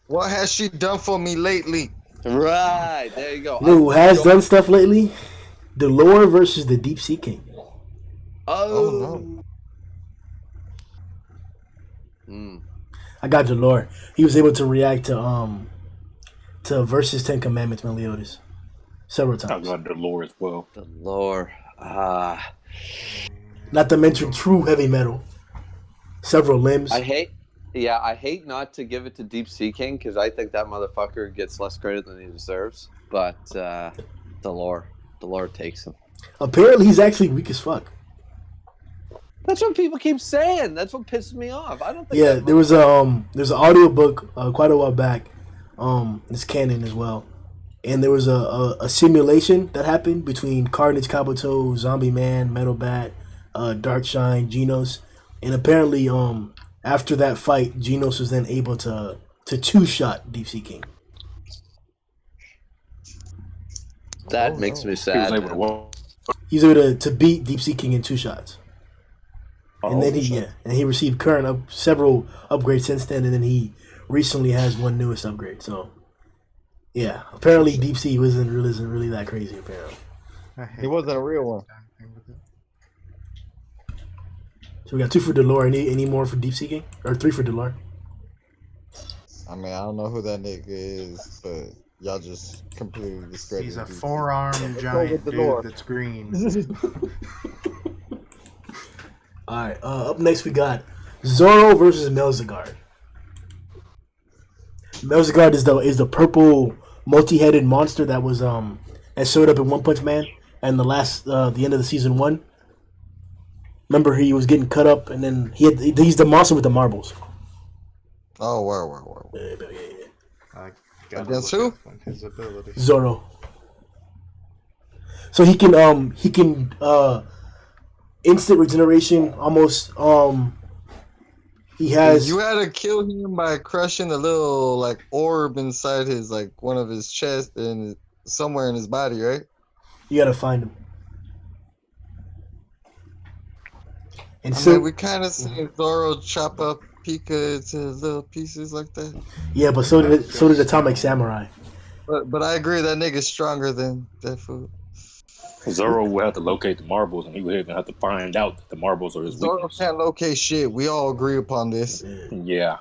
What has she done for me lately? Right there you go. You know who has done stuff lately? Delore versus the Deep Sea King. Oh no. I got Delore. He was able to react to versus 10 Commandments Meliodas several I times. got the lore as well. Delore. Not to mention true heavy metal. Several limbs. I hate not to give it to Deep Sea King because I think that motherfucker gets less credit than he deserves. But Delore takes him. Apparently, he's actually weak as fuck. That's what people keep saying. That's what pisses me off. I don't think. Yeah, there's an audio book quite a while back. It's canon as well, and there was a simulation that happened between Carnage, Kabuto, Zombie Man, Metal Bat, Darkshine, Genos, and apparently after that fight, Genos was then able to two-shot Deep Sea King. That makes me sad. He was able to walk. He's able to beat Deep Sea King in 2 shots. And then he received several upgrades since then, and then he recently has one newest upgrade. So, yeah, apparently Deep Sea isn't really that crazy. Apparently, He wasn't a real one. so we got 2 for Delore. Any more for Deep Sea King, or 3 for Delore? I mean, I don't know who that nigga is, but y'all just completely discredited. He's a Deep Sea. four-armed giant dude that's green. All right. Up next, we got Zoro versus Melzigard. Melzigard is the purple multi-headed monster that was that showed up in One Punch Man and the end of the season 1. Remember, he was getting cut up, and then he's the monster with the marbles. Oh, where? Yeah. Against who? His ability. Zoro. So he can instant regeneration almost. He has. You had to kill him by crushing a little orb inside his one of his chest and somewhere in his body, right? You gotta find him. And We kind of seen Zoro chop up Pika into little pieces like that. Yeah, but so did Atomic Samurai. But I agree that nigga's stronger than that fool. Zoro will have to locate the marbles, and he would even have to find out that the marbles are his Zoro weakness. can't locate shit. We all agree upon this. Yeah.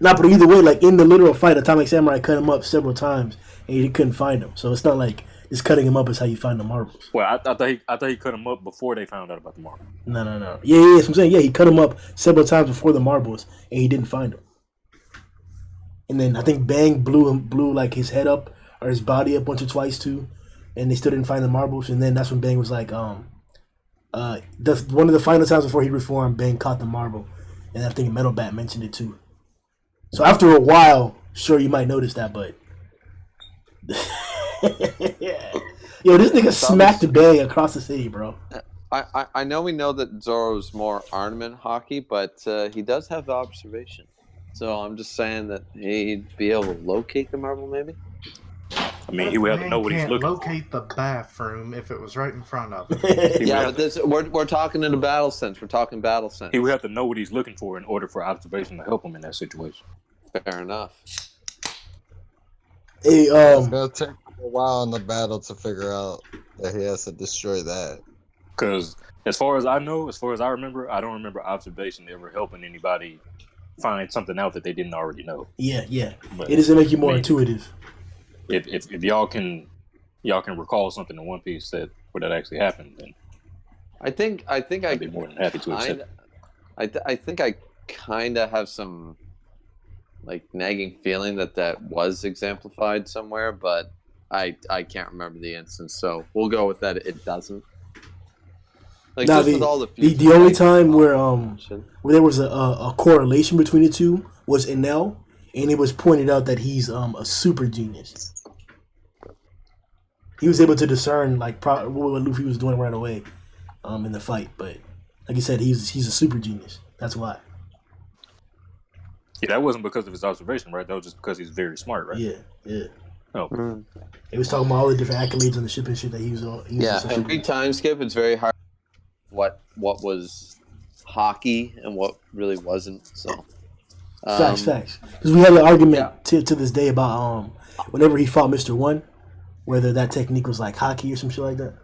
Nah, but either way, in the literal fight, Atomic Samurai cut him up several times, and he couldn't find him. So it's not like just cutting him up is how you find the marbles. Well, I thought he cut him up before they found out about the marbles. No. Yeah, that's what I'm saying. Yeah, he cut him up several times before the marbles, and he didn't find him. And then I think Bang blew his head up or his body up once or twice too, and they still didn't find the marbles. And then that's when Bang was like, one of the final times before he reformed, Bang caught the marble, and I think Metal Bat mentioned it too. So after a while, sure you might notice that, but yo, this nigga smacked Bang across the city, bro. I know we know that Zoro's more ornament hockey, but he does have the observation. So I'm just saying that he'd be able to locate the marble, maybe. I mean, he would have to know what he's looking locate the bathroom if it was right in front of him. Yeah, but we're talking in a battle sense. We're talking battle sense. He would have to know what he's looking for in order for observation to help him in that situation. Fair enough. Hey, It's gonna take him a while in the battle to figure out that he has to destroy that. Because as far as I know, as far as I remember, I don't remember observation ever helping anybody find something out that they didn't already know. yeah. But It doesn't make you I more mean, intuitive. if y'all can recall something in One Piece where that actually happened, then I think I'd be more than happy to accept. I think I kind of have some like nagging feeling that was exemplified somewhere, but I can't remember the instance. So we'll go with that. It doesn't. Like Now just with all the future the only fights and time all where that shit. there was a correlation between the two was in Enel, and it was pointed out that he's a super genius. He was able to discern like what Luffy was doing right away in the fight, but like you said, he's a super genius. That's why. Yeah, that wasn't because of his observation, right? That was just because he's very smart, right? Yeah. Oh, Mm. He was talking about all the different accolades on the ship and shit that he was on. Yeah, every time skip, it's very hard. What was hockey and what really wasn't. So Facts. Because we had an argument Yeah. to this day about whenever he fought Mr. One, whether that technique was like hockey or some shit like that.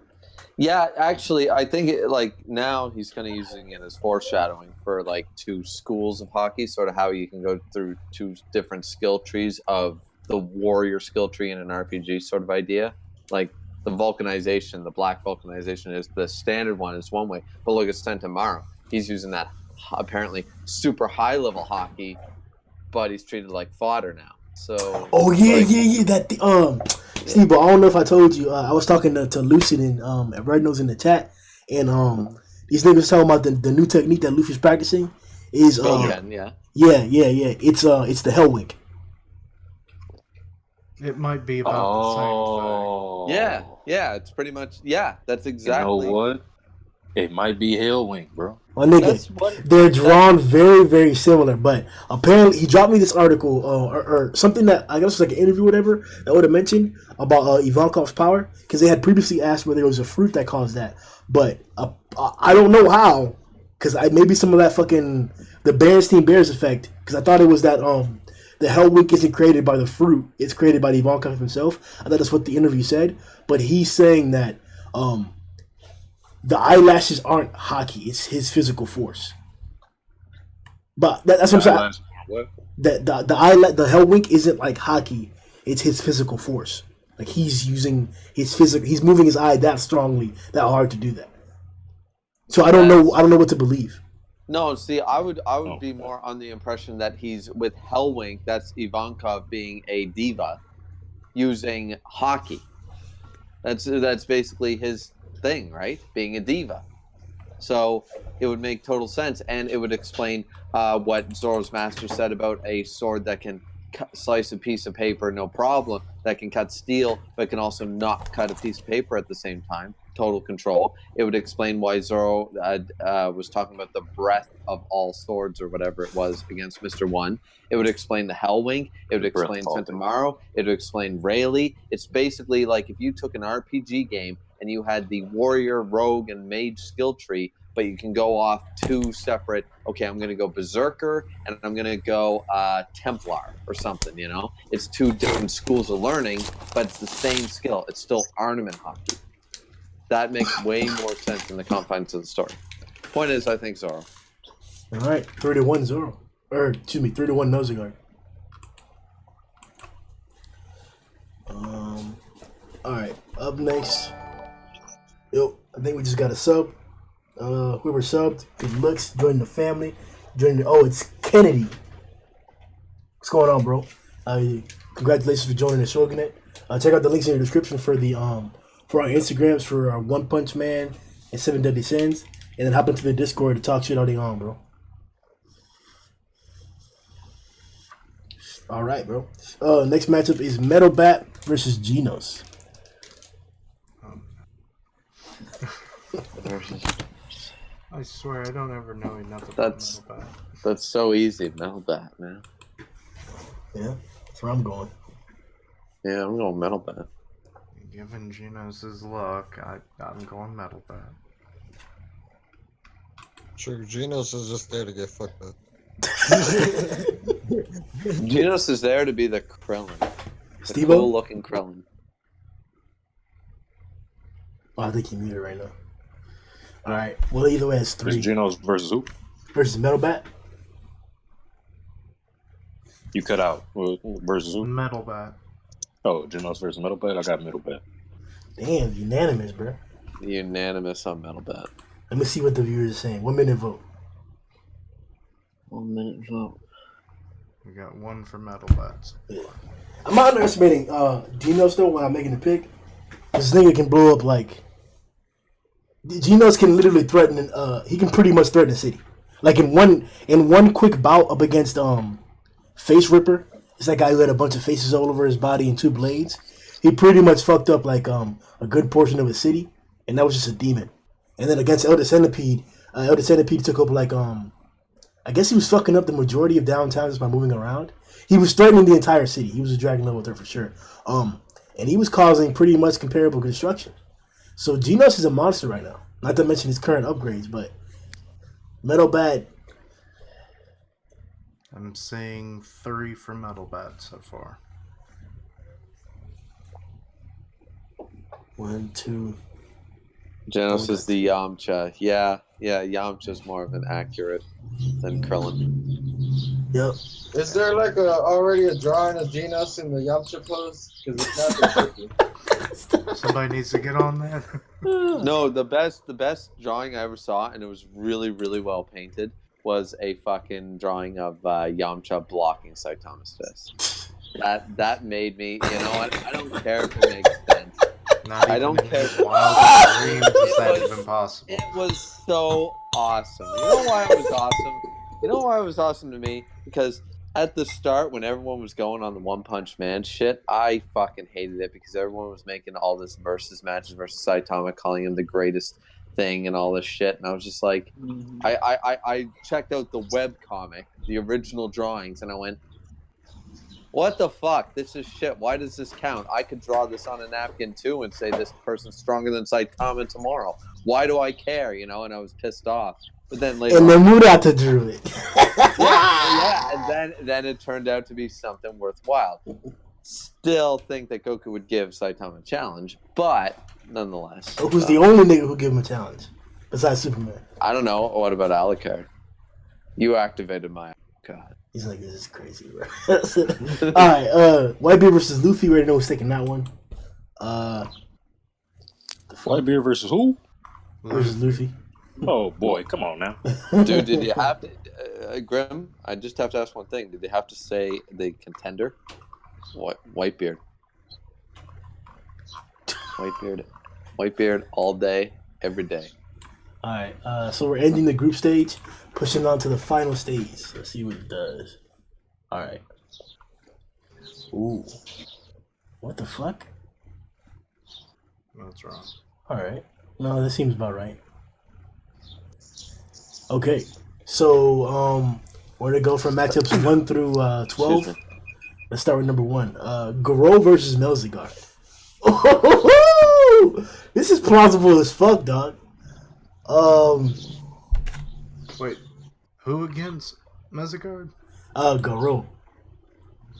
Yeah, actually, I think like now he's kind of using it as foreshadowing for like two schools of hockey, sort of how you can go through two different skill trees of the warrior skill tree in an RPG sort of idea. Like the vulcanization, the black vulcanization is the standard one is one way, but look at Sentomaru. He's using that apparently super high level hockey, but he's treated like fodder now. So Oh it's like, yeah. Steve, but I don't know if I told you. I was talking to Lucid and Red Nose in the chat, and these niggas talking about the new technique that Luffy's practicing is Goken, yeah. yeah. It's the Hell Wink. It might be about the same thing. Yeah, it's pretty much that's you exactly. know what? It might be Hellwing, bro. My nigga, That's what they're drawn very, very similar. But apparently, he dropped me this article or something that I guess was like an interview, or whatever, that would have mentioned about Ivankov's power because they had previously asked whether it was a fruit that caused that, but I don't know how because maybe some of that fucking the Berenstein Bears effect because I thought it was that the Hell Wink isn't created by the fruit; it's created by Ivankov himself. I thought that's what the interview said, but he's saying that the eyelashes aren't hockey; it's his physical force. But that's what I'm saying. What? The Hell Wink isn't like hockey; it's his physical force. Like he's using his physical, he's moving his eye that strongly, that hard to do that. So I don't know. I don't know what to believe. No, see, I would be more on the impression that he's with Hellwink. That's Ivankov being a diva, using hockey. That's basically his thing, right? Being a diva. So it would make total sense, and it would explain what Zoro's master said about a sword that can slice a piece of paper, no problem. That can cut steel, but can also not cut a piece of paper at the same time. Total control. It would explain why Zoro was talking about the breath of all swords or whatever it was against Mr. One. It would explain the Hellwing. It would explain Sentomaru. It would explain Rayleigh. It's basically like if you took an RPG game and you had the warrior, rogue, and mage skill tree, but you can go off two separate. Okay, I'm going to go berserker and I'm going to go Templar or something. You know, it's two different schools of learning, but it's the same skill. It's still armament hockey. That makes way more sense in the confines of the story. Point is, I think Zoro. All right, 3-1 Zoro, or excuse me, 3-1 Nozagar. All right, up next. Yo, I think we just got a sub. Whoever subbed, good looks, join the family. It's Kennedy. What's going on, bro? Congratulations for joining the Shogunate. Check out the links in the description for the for our Instagrams for our One Punch Man and Seven Deadly Sins, and then hop into the Discord to talk shit all day long, bro. All right, bro. Next matchup is Metal Bat versus Genos. I swear I don't ever know enough about Metal Bat. That's so easy, Metal Bat, man. Yeah, that's where I'm going. Yeah, I'm going Metal Bat. Given Genos his luck, I'm going Metal Bat. Sure, Genos is just there to get fucked up. Genos is there to be the Krillin. Steve-O? Cool looking Krillin. Oh, I think he muted right now. All right. Well, either way, it's It's 3 Genos versus who? versus Metal Bat. You cut out. Versus who? Metal Bat. Oh, Genos versus Metal Bat. I got Metal Bat. Damn, unanimous, bro. Unanimous on Metal Bat. Let me see what the viewers are saying. 1 minute vote. 1 minute vote. We got one for Metal Bats. Yeah. I'm not underestimating Genos though when I'm making the pick. This nigga can blow up like. Genos can literally threaten. He can pretty much threaten the city. Like in one quick bout up against Face Ripper. It's that guy who had a bunch of faces all over his body and 2 blades. He pretty much fucked up like a good portion of a city, and that was just a demon. And then against Elder Centipede took up like I guess he was fucking up the majority of downtown just by moving around. He was threatening the entire city. He was a dragon level threat for sure. And he was causing pretty much comparable construction. So Genos is a monster right now. Not to mention his current upgrades, but Metal Bat. I'm saying 3 for Metal Bat so far. 1, 2. Genos is the Yamcha. Yeah, Yamcha's more of an accurate than Krillin. Yep. Is there like already a drawing of Genos in the Yamcha pose? Because it's not the Somebody needs to get on that. No, the best drawing I ever saw, and it was really, really well painted, was a fucking drawing of Yamcha blocking Saitama's fist. That made me, you know what? I don't care if it makes sense. Not I even don't in care. his wildest dreams is that even possible. It was so awesome. You know why it was awesome? You know why it was awesome to me? Because at the start, when everyone was going on the One Punch Man shit, I fucking hated it because everyone was making all this versus matches versus Saitama, calling him the greatest thing and all this shit. And I was just like, I checked out the web comic, the original drawings, and I went, what the fuck? This is shit. Why does this count? I could draw this on a napkin too and say this person's stronger than Saitama tomorrow. Why do I care? You know, and I was pissed off. But then later And then Murata drew it. and then it turned out to be something worthwhile. Still think that Goku would give Saitama a challenge, but nonetheless. Goku's the only nigga who gave him a challenge, besides Superman. I don't know. What about Alucard? You activated my Alucard. He's like, this is crazy, bro. Alright, Whitebeard versus Luffy. We already know who's taking that one. Whitebeard versus who? Versus Luffy. Oh boy, come on now. Dude, did you have to, Grim? I just have to ask one thing. Did they have to say the contender? What? Whitebeard. Whitebeard all day, every day. Alright, so we're ending the group stage, pushing on to the final stage. Let's see what it does. Alright. Ooh. What the fuck? That's wrong. Alright. No, that seems about right. Okay. So, we're gonna go from matchups 1 through 12. Let's start with number 1. Garo versus Melzigard. This is plausible as fuck, dog. Wait, who against Mezigard? Garo.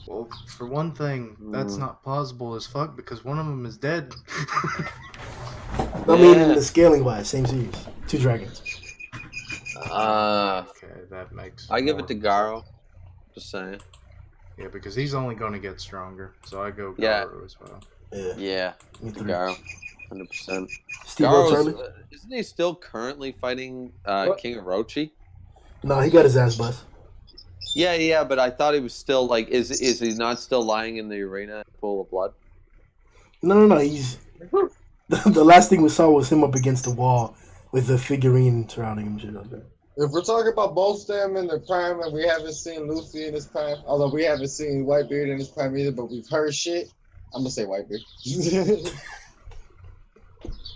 Well, for one thing, that's not plausible as fuck because one of them is dead. I mean, in the scaling wise, same series. 2 dragons. Okay, that makes. I give more it to Garo. Just saying. Yeah, because he's only going to get stronger, so I go Garo Yeah. as well. Yeah, Me to three. Garo. 100%. Steve Garo's, Charlie? isn't he still currently fighting King Orochi? No, he got his ass bust. Yeah, but I thought he was still like, is he not still lying in the arena full of blood? No. He's the last thing we saw was him up against the wall with the figurine surrounding him. Shit like that. If we're talking about both of them in their prime, and we haven't seen Luffy in his prime, although we haven't seen Whitebeard in his prime either, but we've heard shit, I'm gonna say Whitebeard.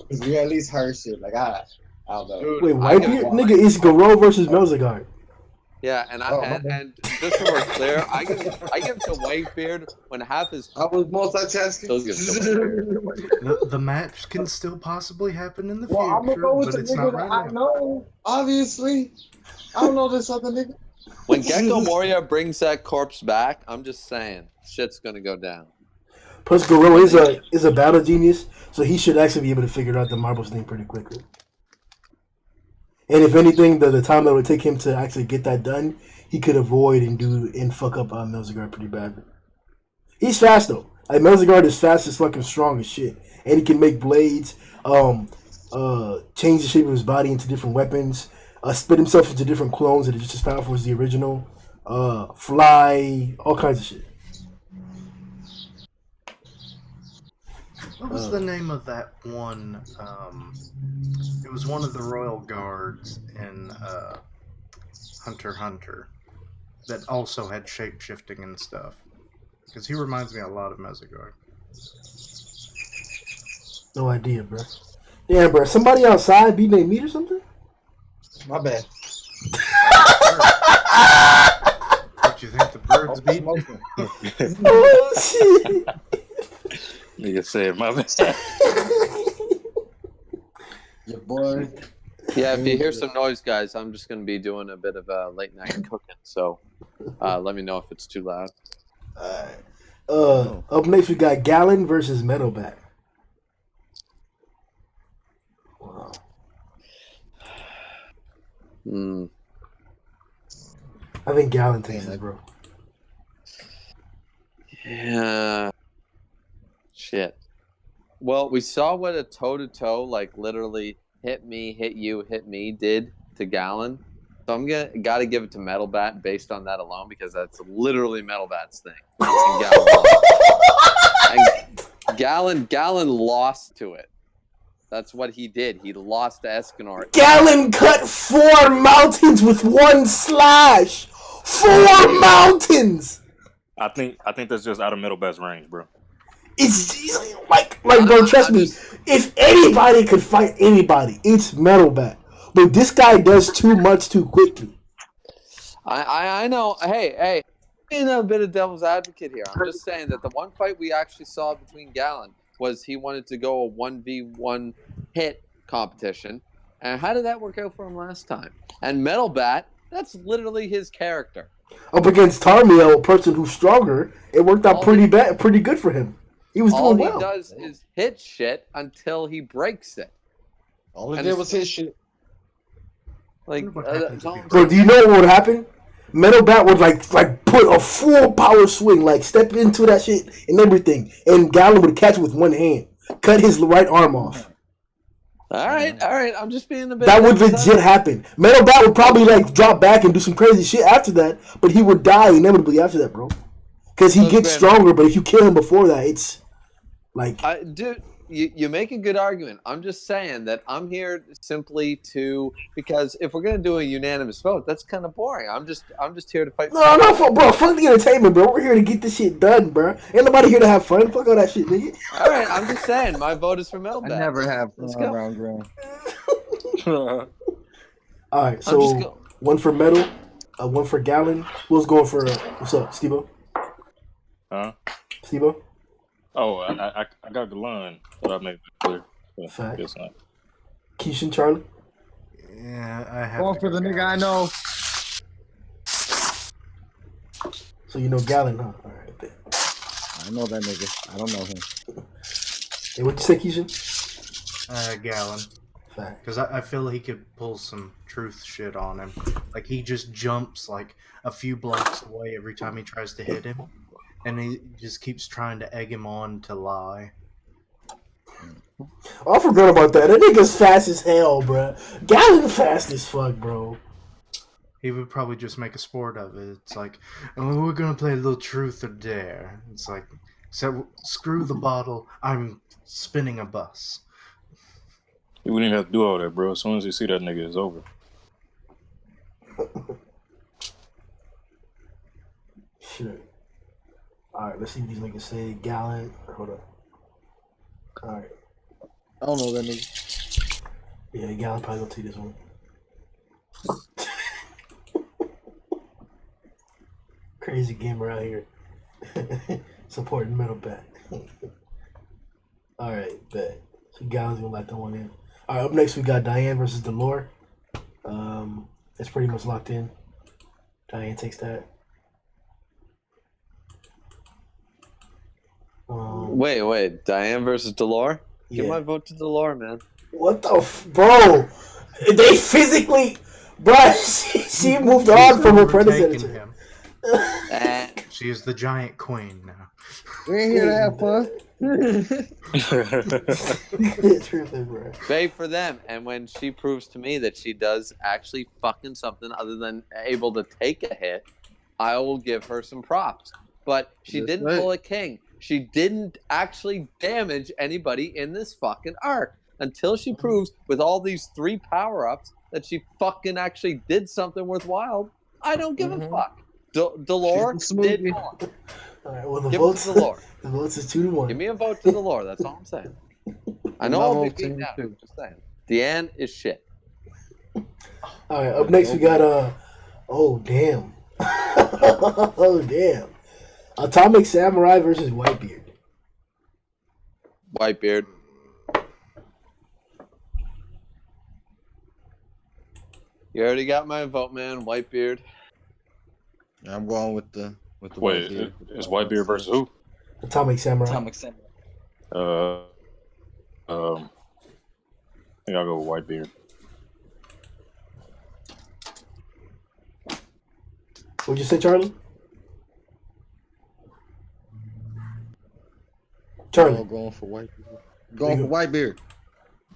Because we at least heard shit. Like, I don't know. Dude, Wait, I give Whitebeard? it- Nigga, it's Garo versus Melzigard. Yeah, and and just so we're clear, I give to Whitebeard when half his I was multitasking. Those get so The match can still possibly happen in the Well, I'm gonna future, go with but the it's nigga not that right I now. know. Obviously, I don't know this other nigga. when Gecko Moria brings that corpse back, I'm just saying, shit's gonna go down. Plus, Gorilla is a battle genius, so he should actually be able to figure out the marbles thing pretty quickly. And if anything, the time that would take him to actually get that done, he could avoid and fuck up Melzigard pretty badly. He's fast though. Like Melzigard is fast as fucking strong as shit, and he can make blades, change the shape of his body into different weapons, split himself into different clones that are just as powerful as the original, fly, all kinds of shit. What was the name of that one? It was one of the royal guards in Hunter x Hunter that also had shape shifting and stuff. Because he reminds me a lot of Melzigard. No idea, bro. Yeah, bro. Somebody outside beating a meat or something? My bad. What you think the birds beat? Oh shit! Nigga said, my bad. Your boy. Yeah, if you hear some noise, guys, I'm just going to be doing a bit of a late night cooking. So let me know if it's too loud. Up next we got Gallon versus Metalbat. Wow. I think Gallon takes this, bro. Yeah. Shit. Well, we saw what a toe-to-toe, like literally hit me, hit you, hit me did to Gallon. So I'm gotta give it to Metalbat based on that alone because that's literally Metalbat's thing. And Gallon lost to it. That's what he did. He lost to Escanor. Gallon cut 4 mountains with one slash. 4 mountains. I think that's just out of Metalbat's range, bro. It's like bro, trust me. If anybody could fight anybody, it's Metalbat. But this guy does too much too quickly. I know. Hey, being a bit of devil's advocate here. I'm just saying that the one fight we actually saw between Gallon was he wanted to go a 1v1 hit competition. And how did that work out for him last time? And Metalbat, that's literally his character. Up against Tarmiel, a person who's stronger, it worked out pretty good for him. He was doing well. All he does is hit shit until he breaks it. All he did was hit shit. Like, bro, do you know what would happen? Metalbat would like put a full power swing, like step into that shit and everything, and Gallon would catch it with one hand, cut his right arm off. All right. I'm just being a bit. That would legit happen. Metalbat would probably like drop back and do some crazy shit after that, but he would die inevitably after that, bro. Because he gets stronger, but if you kill him before that, it's like. Dude, you make a good argument. I'm just saying that I'm here simply because if we're gonna do a unanimous vote, that's kind of boring. I'm just here to fight. No, fuck the entertainment, bro. We're here to get this shit done, bro. Ain't nobody here to have fun. Fuck all that shit, nigga. All right, I'm just saying my vote is for Metalbat. I never have Let's fun go. around ground. All right, so one for Metal, one for Gallon. Who's going for? What's up, Steve-O? Huh? Steve-O? Oh, I got the line, but I made it clear. Fact. Guess not. Keishan, Charlie? Yeah, I have. Going for the nigga I know. So you know Gallon, huh? All right, bet. I know that nigga. I don't know him. Hey, what'd you say, Keishan? Gallon. Fact. Because I feel he could pull some truth shit on him. Like, he just jumps, like, a few blocks away every time he tries to hit him. And he just keeps trying to egg him on to lie. Oh, I forgot about that. That nigga's fast as hell, bro. Gallon fast as fuck, bro. He would probably just make a sport of it. It's like, oh, we're gonna play a little truth or dare. It's like, so screw the bottle. I'm spinning a bus. You wouldn't even have to do all that, bro. As soon as you see that nigga, it's over. Shit. Alright, let's see what these niggas say. Gallon. Hold up. Alright. I don't know that nigga. Yeah, Gallon probably gonna take this one. Crazy gamer out here. Supporting Metalbat. Alright, bet. So Gallon's gonna let that one in. Alright, up next we got Diane versus Delore. It's pretty much locked in. Diane takes that. Wait. Diane versus Delore? Give Yeah. my vote to Delore, man. What the bro? They physically, bro. She moved on from her Overtaken predecessor. him. Eh. She is the giant queen now. We ain't here to have fun. Truly, bro. Bay for them. And when she proves to me that she does actually fucking something other than able to take a hit, I will give her some props. But she That's didn't right. pull a king. She didn't actually damage anybody in this fucking arc until she proves with all these 3 power-ups that she fucking actually did something worthwhile. I don't give a fuck. Delore She's a did smoothie. more. All right. Well, the Give it votes. to Delore. The votes is 2-1. Give me a vote to Delore. That's all I'm saying. I know My I'll be vote to beaten him, out. too. I'm just saying. Deanne is shit. All right. Up next, we got Oh damn. Oh damn. Atomic Samurai versus Whitebeard. Whitebeard. You already got my vote, man. Whitebeard. I'm going with the Wait, Whitebeard. is Whitebeard versus who? Atomic Samurai. Atomic Samurai. I think I'll go with Whitebeard. What'd you say, Charlie? Charlie. Oh, going for Whitebeard. Going for Whitebeard.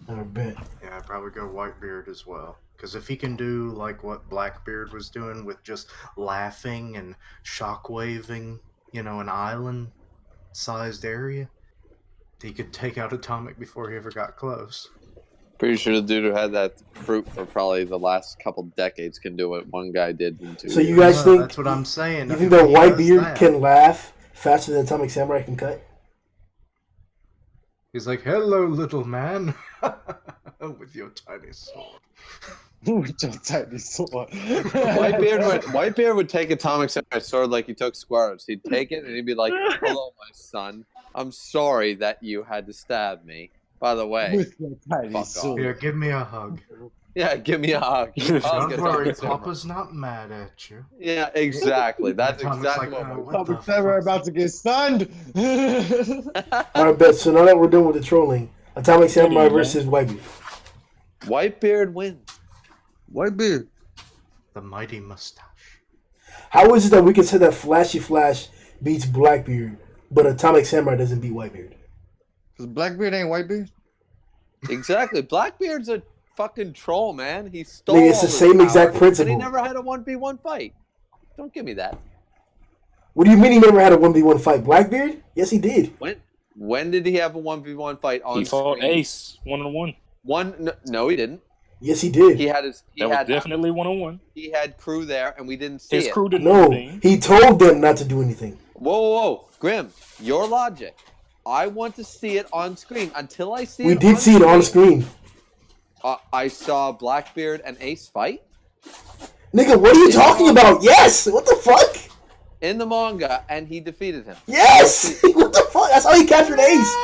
I bet. Yeah, I'd probably go Whitebeard as well. Because if he can do like what Blackbeard was doing with just laughing and shockwaving, an island-sized area, he could take out Atomic before he ever got close. Pretty sure the dude who had that fruit for probably the last couple decades can do what one guy did in 2 So you years. guys think That's what I'm saying. You think If that he does Whitebeard that, can laugh faster than Atomic Samurai can cut? He's like, "Hello, little man," with your tiny sword. With your tiny sword. Whitebeard would take Atomic Samurai sword like he took Squares. He'd take it and he'd be like, "Hello, my son. I'm sorry that you had to stab me. By the way, With your tiny fuck off. sword. Here, give me a hug. Yeah, give me a hug. You hug Don't worry, Atomic Samurai." Papa's not mad at you. Yeah, exactly. That's Atomic's exactly like, what. "Oh, what Atomic the Samurai fuck?" about to get stunned. All right, bet. So now that we're done with the trolling, Atomic Samurai man. versus Whitebeard. Whitebeard wins. Whitebeard. The mighty mustache. How is it that we can say that Flashy Flash beats Blackbeard, but Atomic Samurai doesn't beat Whitebeard? Because Blackbeard ain't Whitebeard. Exactly. Blackbeard's a fucking troll, man. He stole Nigga, it's all the this same power, exact principle. and he never had a 1v1 fight. Don't give me that. What do you mean he never had a 1v1 fight? Blackbeard? Yes, he did. When did he have a 1v1 fight on He fought screen? Ace 1-on-1. No, he didn't. Yes, he did. He had his. He That was had definitely 1-on-1. He had crew there, and we didn't see His it. crew didn't No, intervene. he told them not to do anything. Whoa, Grim! Your logic. I want to see it on screen. Until I see We it. did see it on screen. I saw Blackbeard and Ace fight Nigga, what are you talking about? Yes! What the fuck? in the manga, and he defeated him. Yes! What the fuck? That's how he captured Ace.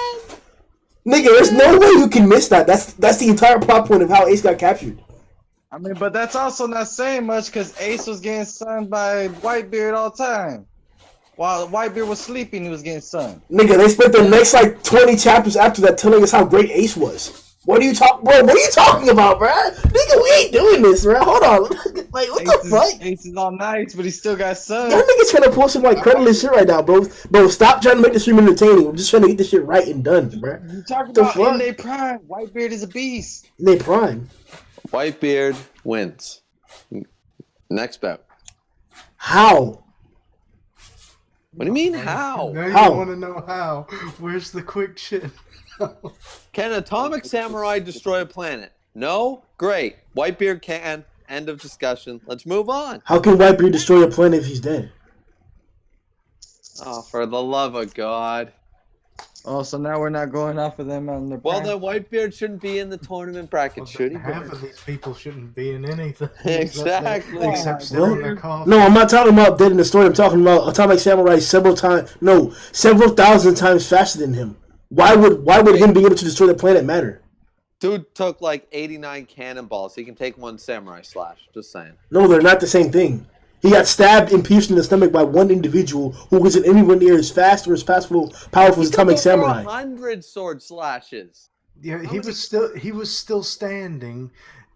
Nigga, there's no way you can miss that. That's the entire plot point of how Ace got captured. I mean, but that's also not saying much because Ace was getting sunned by Whitebeard all the time. While Whitebeard was sleeping, he was getting sunned. Nigga, they spent the next 20 chapters after that telling us how great Ace was. What are you talking about, bro? Nigga, we ain't doing this, bro. Hold on. What the fuck? Ace is all nice, but he still got sunned. That nigga's trying to pull some creditless shit right now, bro. Bro, stop trying to make the stream entertaining. We're just trying to get this shit right and done, bro. You talking The about fuck? in their prime? Whitebeard is a beast. They prime. Whitebeard wins. Next bout. How? What do you mean? How? Now you How? want to know how? Where's the quick shit? Can Atomic Samurai destroy a planet? No? Great. Whitebeard can. End of discussion. Let's move on. How can Whitebeard destroy a planet if he's dead? Oh, for the love of God. Oh, so now we're not going off of them on their Well, prime? then Whitebeard shouldn't be in the tournament bracket, should he? Half of these people shouldn't be in anything. Exactly. Except still in their coffin. No, I'm not talking about dead in the story. I'm talking about Atomic Samurai several thousand times faster than him. Why would him being able to destroy the planet matter? Dude took 89 cannonballs. He can take one samurai slash. Just saying. No, they're not the same thing. He got stabbed and pierced in the stomach by one individual who wasn't anywhere near as fast or as powerful as Atomic over Samurai. 100 sword slashes. Yeah, he was still standing,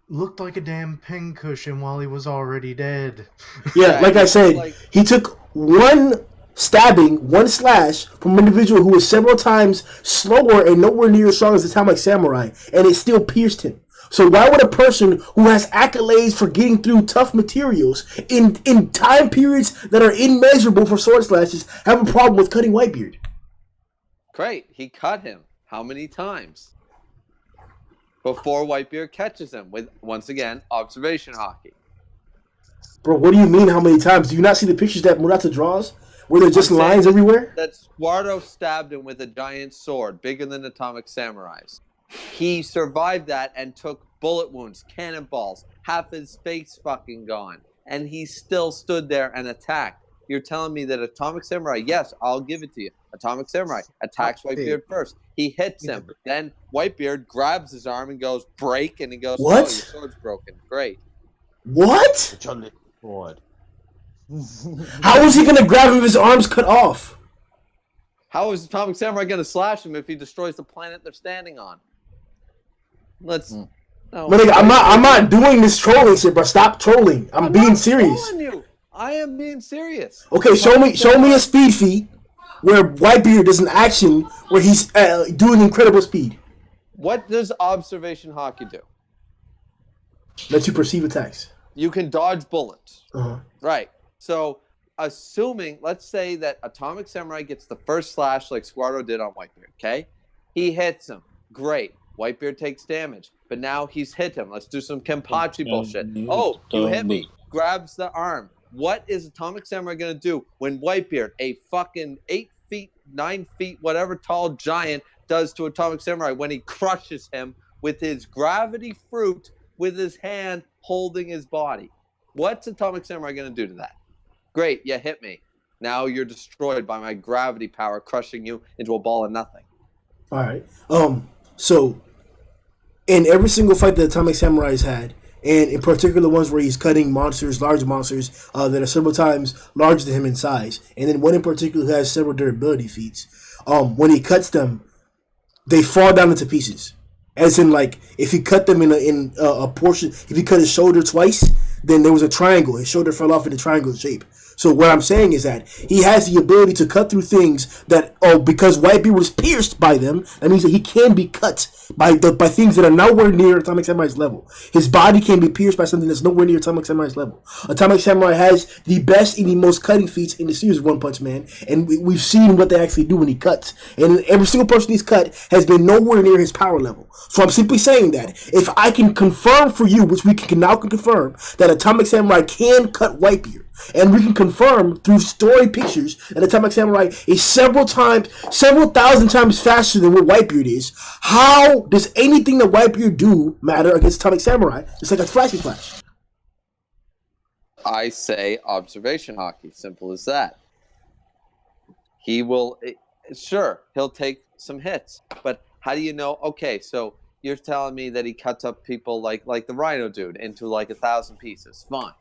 looked like a damn pincushion while he was already dead. Yeah, like I said, he took one stabbing, one slash from an individual who was several times slower and nowhere near as strong as the Atomic Samurai, and it still pierced him. So why would a person who has accolades for getting through tough materials in time periods that are immeasurable for sword slashes have a problem with cutting Whitebeard? Great, he cut him. How many times? Before Whitebeard catches him with, once again, observation hockey. Bro, what do you mean how many times? Do you not see the pictures that Murata draws? Where there's just lines everywhere? That Squardo stabbed him with a giant sword, bigger than Atomic Samurai's. He survived that and took bullet wounds, cannonballs, half his face fucking gone. And he still stood there and attacked. You're telling me that Atomic Samurai, yes, I'll give it to you. Atomic Samurai attacks Whitebeard first. He hits him. Then Whitebeard grabs his arm and goes, break, and he goes, what? Oh, your sword's broken. Great. What? Sword. How is he going to grab him if his arm's cut off? How is Atomic Samurai going to slash him if he destroys the planet they're standing on? Let's. No, I'm not doing this trolling shit, bro. Stop trolling. I'm being serious. You. I am being serious. Okay, show me a speed feat where Whitebeard does an action where he's doing incredible speed. What does observation hockey do? Let you perceive attacks. You can dodge bullets. Uh-huh. Right. So, assuming, let's say that Atomic Samurai gets the first slash like Squardo did on Whitebeard, okay? He hits him. Great. Whitebeard takes damage. But now he's hit him. Let's do some Kenpachi bullshit. Oh, you hit me. Grabs the arm. What is Atomic Samurai going to do when Whitebeard, a fucking 8 feet, 9 feet, whatever tall giant, does to Atomic Samurai when he crushes him with his gravity fruit with his hand holding his body? What's Atomic Samurai going to do to that? Great, you hit me. Now you're destroyed by my gravity power, crushing you into a ball of nothing. All right. So, in every single fight that Atomic Samurai's had, and in particular ones where he's cutting monsters, large monsters that are several times larger than him in size, and then one in particular who has several durability feats, when he cuts them, they fall down into pieces. As in, like, if he cut them in a portion, if he cut his shoulder twice, then there was a triangle. His shoulder fell off in a triangle shape. So what I'm saying is that he has the ability to cut through things that, because Whitebeard was pierced by them, that means that he can be cut by things that are nowhere near Atomic Samurai's level. His body can be pierced by something that's nowhere near Atomic Samurai's level. Atomic Samurai has the best and the most cutting feats in the series of One Punch Man, and we've seen what they actually do when he cuts. And every single person he's cut has been nowhere near his power level. So I'm simply saying that if I can confirm for you, which we can now confirm, that Atomic Samurai can cut Whitebeard, and we can confirm through story pictures that Atomic Samurai is several thousand times faster than what Whitebeard is, how does anything that Whitebeard do matter against Atomic Samurai? It's like a flashy flash. I say observation hockey. Simple as that. He will, sure, he'll take some hits, but how do you know? Okay, so you're telling me that he cuts up people like the Rhino dude into like 1,000 pieces. Fine.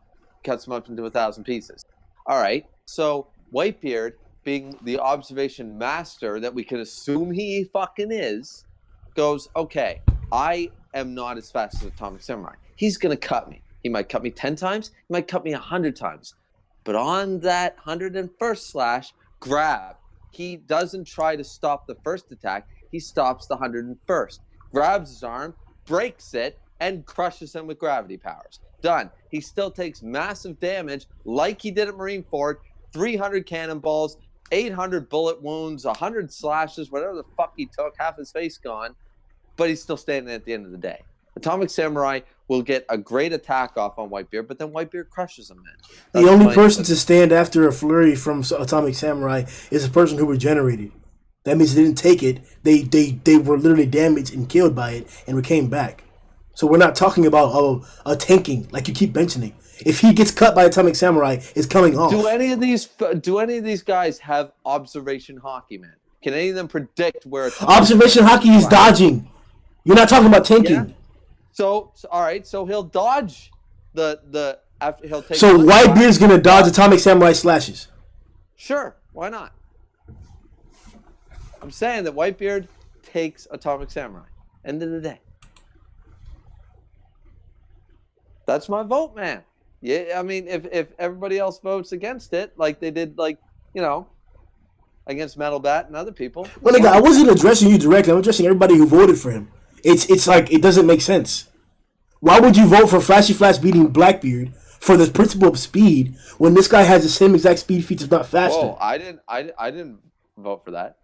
Cuts them up into 1,000 pieces. All right. So Whitebeard, being the observation master that we can assume he fucking is, goes, okay, I am not as fast as Atomic Samurai. He's going to cut me. He might cut me 10 times. He might cut me 100 times. But on that 101st slash, grab. He doesn't try to stop the first attack. He stops the 101st. Grabs his arm, breaks it, and crushes him with gravity powers. Done. He still takes massive damage like he did at Marineford, 300 cannonballs, 800 bullet wounds, 100 slashes, whatever the fuck he took, half his face gone, but he's still standing at the end of the day. Atomic Samurai will get a great attack off on Whitebeard, but then Whitebeard crushes him, man. The only person to stand after a flurry from Atomic Samurai is a person who regenerated. That means they didn't take it. They were literally damaged and killed by it and came back. So we're not talking about a tanking like you keep mentioning. If he gets cut by Atomic Samurai, it's coming off. Do any of these guys have observation hockey, man? Can any of them predict where observation hockey is dodging? You're not talking about tanking. Yeah. So all right, so he'll dodge the after he'll take. So one Whitebeard's slash, gonna dodge Atomic Samurai slashes. Sure, why not? I'm saying that Whitebeard takes Atomic Samurai. End of the day. That's my vote, man. Yeah, I mean, if everybody else votes against it, like they did, like, you know, against Metal Bat and other people. Well, nigga, I wasn't addressing you directly. I'm addressing everybody who voted for him. It's like it doesn't make sense. Why would you vote for Flashy Flash beating Blackbeard for the principle of speed when this guy has the same exact speed feats, if not faster? Whoa, I didn't vote for that.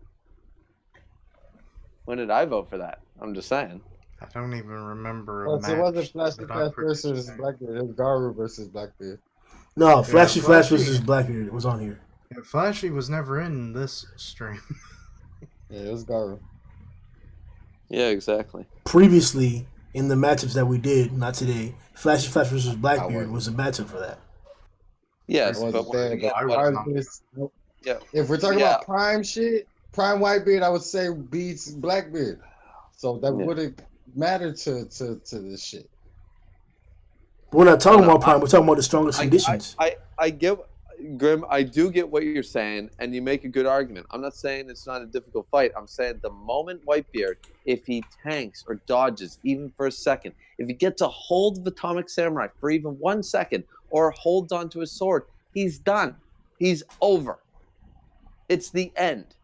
When did I vote for that? I'm just saying. I don't even remember a Oh, match. so it wasn't Flashy that I Flash versus participated in. Blackbeard. It was Garu versus Blackbeard. No, Flashy Flash Flashy- versus Blackbeard. It was on here. Yeah, Flashy was never in this stream. Yeah, it was Garu. Yeah, exactly. Previously, in the matchups that we did, not today, Flashy Flash versus Blackbeard was a matchup for that. Yes, I but wasn't there, again, I what, was not. yeah, if we're talking Yeah. about prime shit, prime Whitebeard, I would say beats Blackbeard. So that Yeah. wouldn't matter to this shit. We're not talking No, about prime. We're talking about the strongest conditions. I get, Grim. I do get what you're saying, and you make a good argument. I'm not saying it's not a difficult fight. I'm saying the moment Whitebeard, if he tanks or dodges even for a second, if he gets a hold of Atomic Samurai for even 1 second, or holds onto his sword, he's done. He's over. It's the end.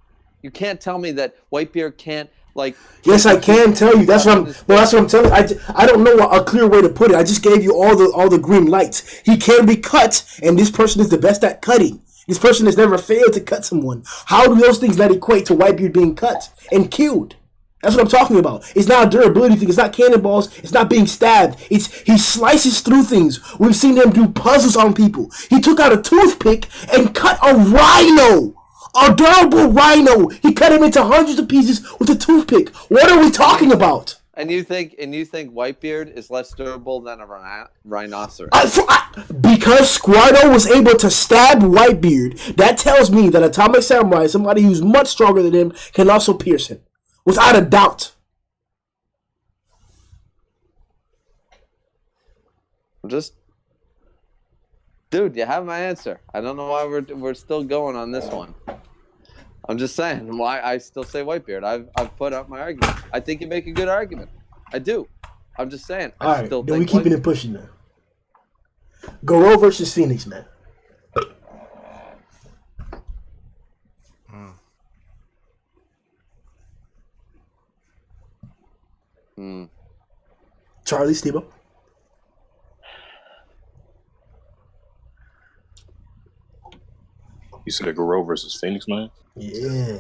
You can't tell me that Whitebeard can't, like. Yes, I can tell you. That's what I'm. Well, that's what I'm telling you. I don't know a clear way to put it. I just gave you all the green lights. He can be cut, and this person is the best at cutting. This person has never failed to cut someone. How do those things not equate to Whitebeard being cut and killed? That's what I'm talking about. It's not a durability thing. It's not cannonballs. It's not being stabbed. It's he slices through things. We've seen him do puzzles on people. He took out a toothpick and cut a rhino. A durable rhino. He cut him into hundreds of pieces with a toothpick. What are we talking about? And you think Whitebeard is less durable than a rhinoceros? Because Squardo was able to stab Whitebeard, that tells me that Atomic Samurai, somebody who's much stronger than him, can also pierce him. Without a doubt. Dude, you have my answer. I don't know why we're still going on this one. I'm just saying why I still say Whitebeard. I've put up my argument. I think you make a good argument. I do. I'm just saying. All right, still then we think keeping it pushing now. Goro versus Phoenix, man. Charlie Stebo. You said a Garo versus Phoenix, man? Yeah.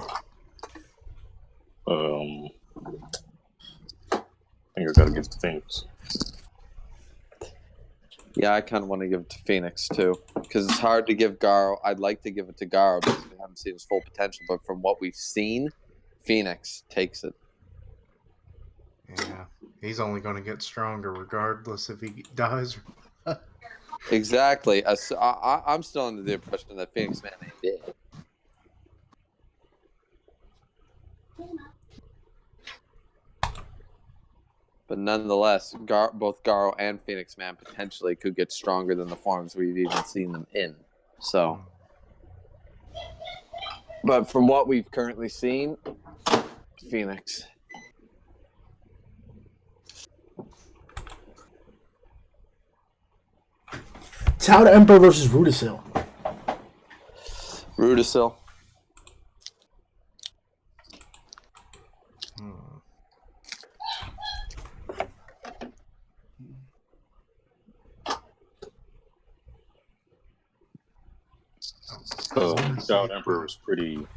I think I gotta give it to Phoenix. Yeah, I kind of want to give it to Phoenix too, because it's hard to give Garo. I'd like to give it to Garo because we haven't seen his full potential, but from what we've seen, Phoenix takes it. Yeah, he's only going to get stronger regardless if he dies. Exactly. I'm still under the impression that Phoenix Man ain't dead. But nonetheless, both Garo and Phoenix Man potentially could get stronger than the forms we've even seen them in. So, but from what we've currently seen, Phoenix. Child Emperor versus Rudicil. Rudicil. Child Emperor is pretty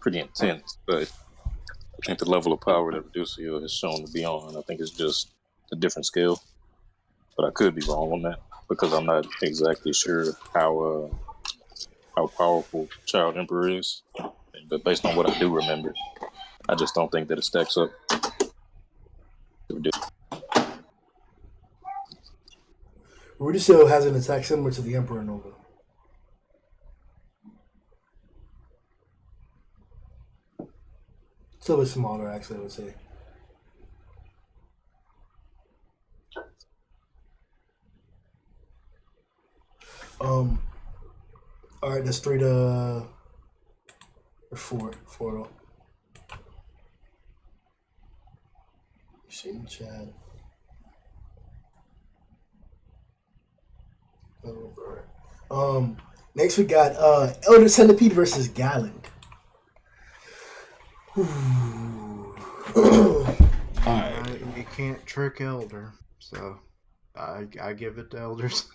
intense, but I think the level of power that Reducio has shown to be on, I think it's just a different scale. But I could be wrong on that because I'm not exactly sure how powerful Child Emperor is. But based on what I do remember, I just don't think that it stacks up. Rudicil has an attack similar to the Emperor Nova. It's a little bit smaller, actually, I would say. All right, that's 3 to or 4. 4 though. You see in the chat. Oh, all right. Next we got Elder Centipede versus Gallant. Alright. You can't trick Elder, so I give it to Elders.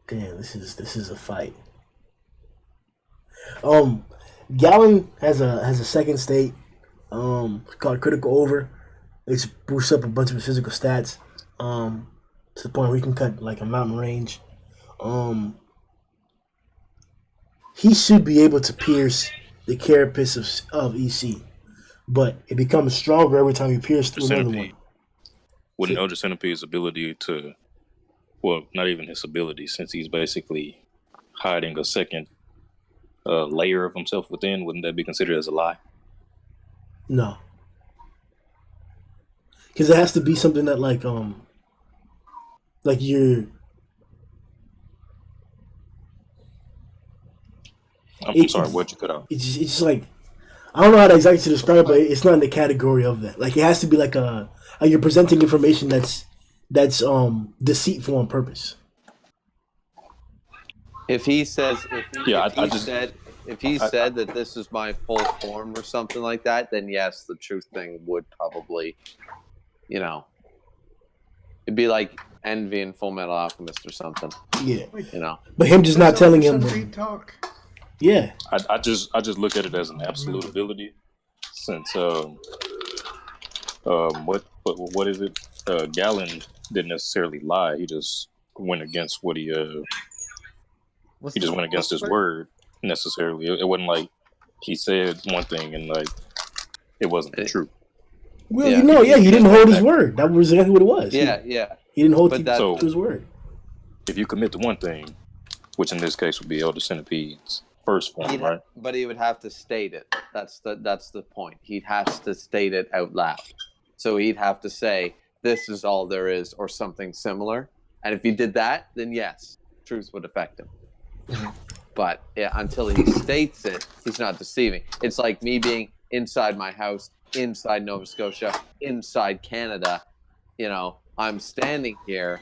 Damn, this is a fight. Gallon has a second state, called Critical Over. It boosts up a bunch of his physical stats, to the point where he can cut like a mountain range. He should be able to pierce the carapace of EC, but it becomes stronger every time you pierce through another one. Wouldn't Elder Centipede's ability to, well, not even his ability, since he's basically hiding a second layer of himself within, wouldn't that be considered as a lie? No, because it has to be something that like you're. I'm sorry, what you cut out? It's just like I don't know how to exactly describe it, but it's not in the category of that. Like it has to be like you're presenting information that's deceitful on purpose. If he says if he said that this is my full form or something like that, then yes, the truth thing would probably, it'd be like Envy and Full Metal Alchemist or something. Yeah, But him just not telling him. Talk. Yeah, I just look at it as an absolute ability, since what is it? Gallon didn't necessarily lie. He just went against what he just went against his word necessarily. It wasn't like he said one thing and like it wasn't the truth. Well, he didn't hold his word. That was exactly what it was. Yeah. He didn't hold to his word. If you commit to one thing, which in this case would be Elder Centipede's first form, right? But he would have to state it. That's the point. He has to state it out loud. So he'd have to say, "This is all there is," or something similar. And if he did that, then yes, truth would affect him. But until he states it, he's not deceiving. It's like me being inside my house, inside Nova Scotia, inside Canada. I'm standing here.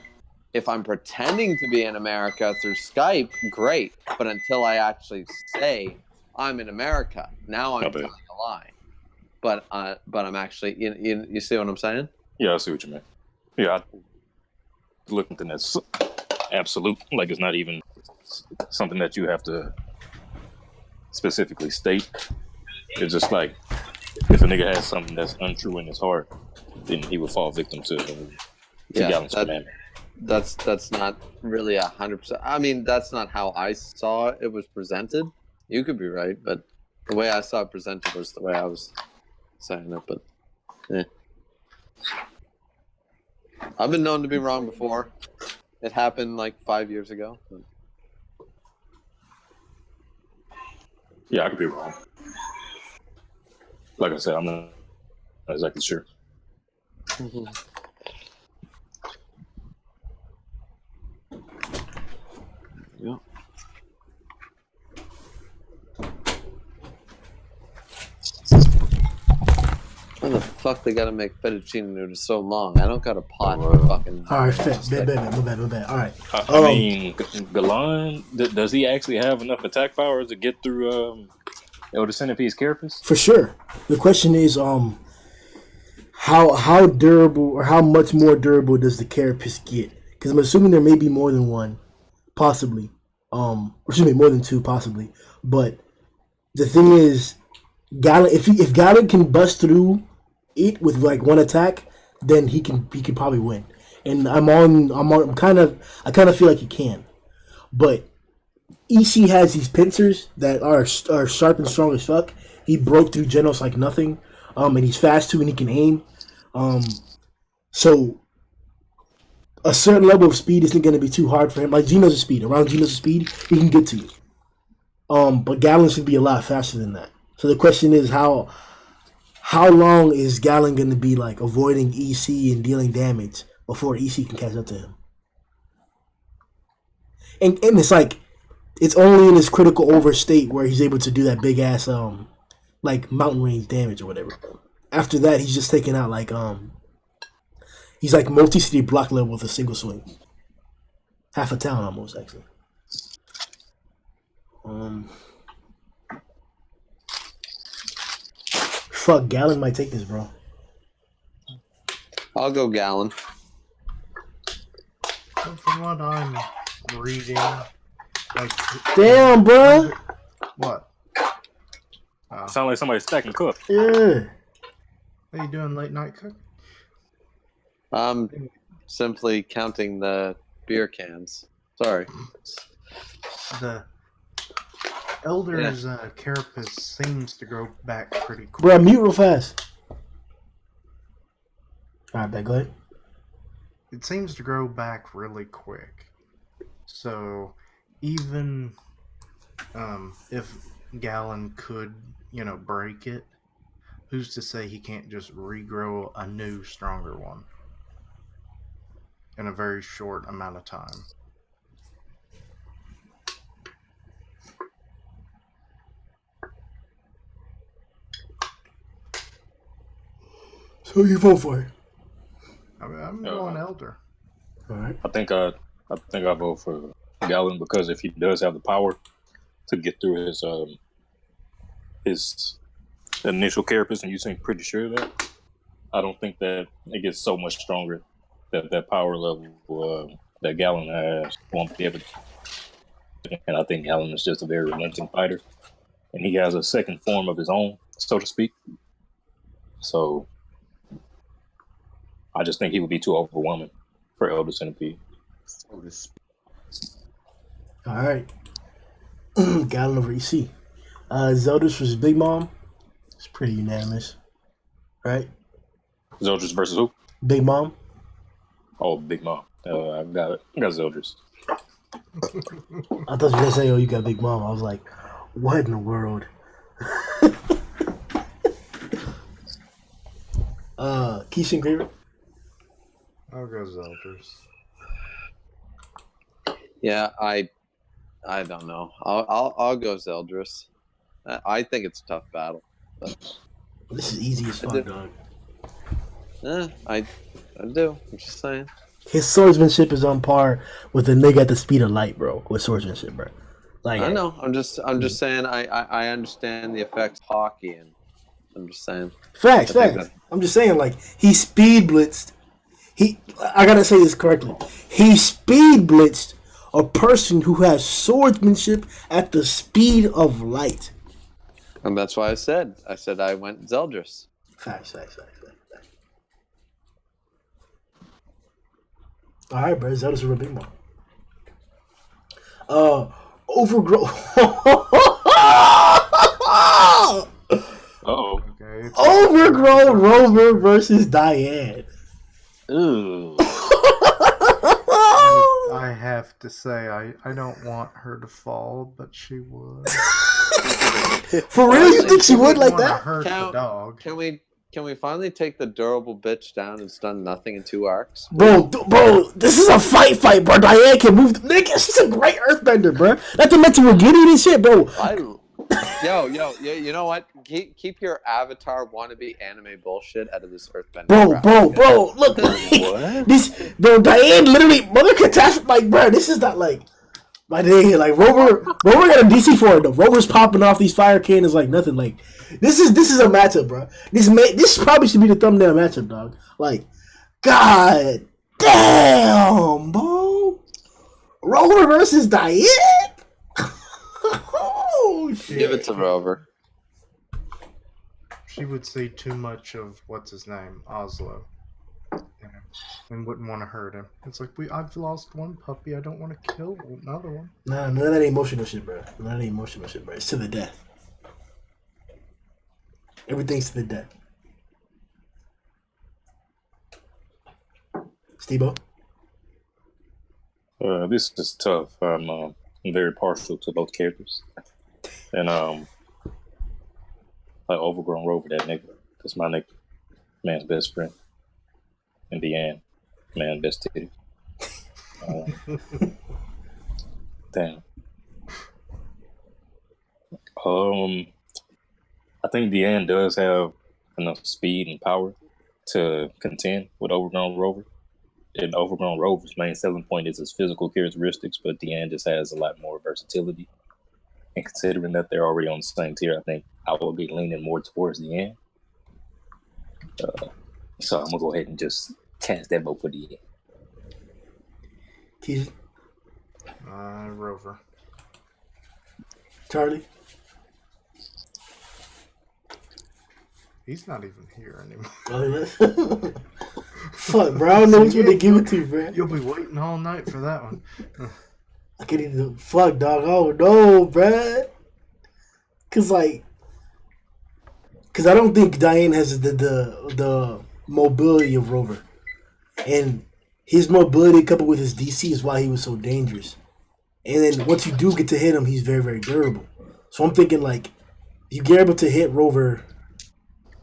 If I'm pretending to be in America through Skype, great. But until I actually say I'm in America, now I'm telling a lie. But I'm actually, you see what I'm saying? Yeah, I see what you mean. Yeah, I look at that's absolute. Like it's not even something that you have to specifically state. It's just like if a nigga has something that's untrue in his heart, then he would fall victim to Gallon's commandment. That's not really 100%. I mean, that's not how I saw it was presented. You could be right, but the way I saw it presented was the way I was saying it. But I've been known to be wrong before. It happened like 5 years ago. But... Yeah, I could be wrong. Like I said, I'm not exactly sure. Mm-hmm. Yeah. Why the fuck they gotta make fettuccine noodles so long? I don't got a pot for fucking. All right, my bad. All right. I mean, Galan, does he actually have enough attack power to get through Elder Centipede's carapace? For sure. The question is, how durable or how much more durable does the carapace get? Because I'm assuming there may be more than one, possibly. More than two, possibly. But the thing is, Gallon, if Gallon can bust through it with like one attack, then he can probably win. And I kind of feel like he can. But EC has these pincers that are sharp and strong as fuck. He broke through Genos like nothing. And he's fast too, and he can aim. So a certain level of speed isn't going to be too hard for him. Like Geno's speed, around Geno's speed, he can get to you. But Gallon should be a lot faster than that. So the question is, how long is Gallon going to be like avoiding EC and dealing damage before EC can catch up to him? and it's like it's only in his critical over state where he's able to do that big ass like mountain range damage or whatever. After that, he's just taking out like he's like multi city block level with a single swing, half a town almost actually. Fuck, Gallon might take this, bro. I'll go Gallon. So from what I'm reading, like Damn, bro. what? Sound like somebody stacking cup. Yeah. What are you doing late night cook? I'm simply counting the beer cans. Sorry. The Elder's carapace seems to grow back pretty quick. Bro, mute real fast. Alright, back, go ahead. It seems to grow back really quick. So even if Gallon could, break it, who's to say he can't just regrow a new, stronger one in a very short amount of time? So you vote for it? I'm going Elder. All right. I think I vote for Gallon because if he does have the power to get through his initial carapace, and you seem pretty sure of that, I don't think that it gets so much stronger that power level that Gallon has won't be able to. And I think Gallon is just a very relenting fighter, and he has a second form of his own, so to speak. So I just think he would be too overwhelming for Elder Centipede. So to speak. All right. Gallon over EC. Zeldris versus Big Mom. It's pretty unanimous, right? Zeldris versus who? Big Mom. Oh, Big Mom. I got it. I got Zeldris. I thought you were gonna say, "Oh, you got Big Mom." I was like, "What in the world?" Keisha Graver. I'll go Zelders. Yeah, I don't know. I'll go Zeldris. I think it's a tough battle. But, This is easy as fuck, dog. I do. I'm just saying. His swordsmanship is on par with a nigga at the speed of light, bro. With swordsmanship, bro. Like I know. I'm just saying. I understand the effects of hockey, and I'm just saying. Facts. I'm just saying, like, he speed blitzed. I gotta say this correctly. He speed blitzed a person who has swordsmanship at the speed of light. And that's why I said I went Zeldris. Facts. All right, bro. Zelda's a real big one. Overgrowth. Uh-oh. Okay. Overgrown Rover versus Diane. Ooh. I have to say, I don't want her to fall, but she would. For real, you think she would like wanna that? hurt the dog. Can we finally take the durable bitch down and stun nothing in 2 arcs? Bro, this is a fight, bro. Diane can move. Nigga, she's a great earthbender, bro. Not to mention we're getting this shit, bro. Yo, you know what? Keep your Avatar wannabe anime bullshit out of this earthbender. Bro, look. What? This, bro, Diane literally, Mother Catastrophe, like, bro, this is not like, my day, like, Rover got a DC for it, though. Rover's popping off these fire cannons like nothing, like, this is a matchup, bro. This probably should be the thumbnail matchup, dog. Like, god damn, bro. Rover versus Diane? Oh, shit. Give it to Rover. She would see too much of what's his name, Oslo, and wouldn't want to hurt him. It's like I've lost one puppy. I don't want to kill another one. Nah, none of that emotional shit, bro. It's to the death. Everything's to the death. Steve-O? This is tough. I'm very partial to both characters. And like Overgrown Rover, that nigga. That's my nigga. Man's best friend. And Deanne, man's best titty. Damn. I think Deanne does have enough speed and power to contend with Overgrown Rover. And Overgrown Rover's main selling point is his physical characteristics, but Deanne just has a lot more versatility. And considering that they're already on the same tier, I think I will be leaning more towards Deanne. So I'm gonna go ahead and just cast that vote for Deanne. Keith, Rover. Charlie. He's not even here anymore. Oh, fuck, bro. I don't know which one to give it to, bro. You'll be waiting all night for that one. I can't even. Fuck, dog. Oh, no, bro. Cause I don't think Diane has the mobility of Rover, and his mobility coupled with his DC is why he was so dangerous. And then once you do get to hit him, he's very, very durable. So I'm thinking like, you get able to hit Rover.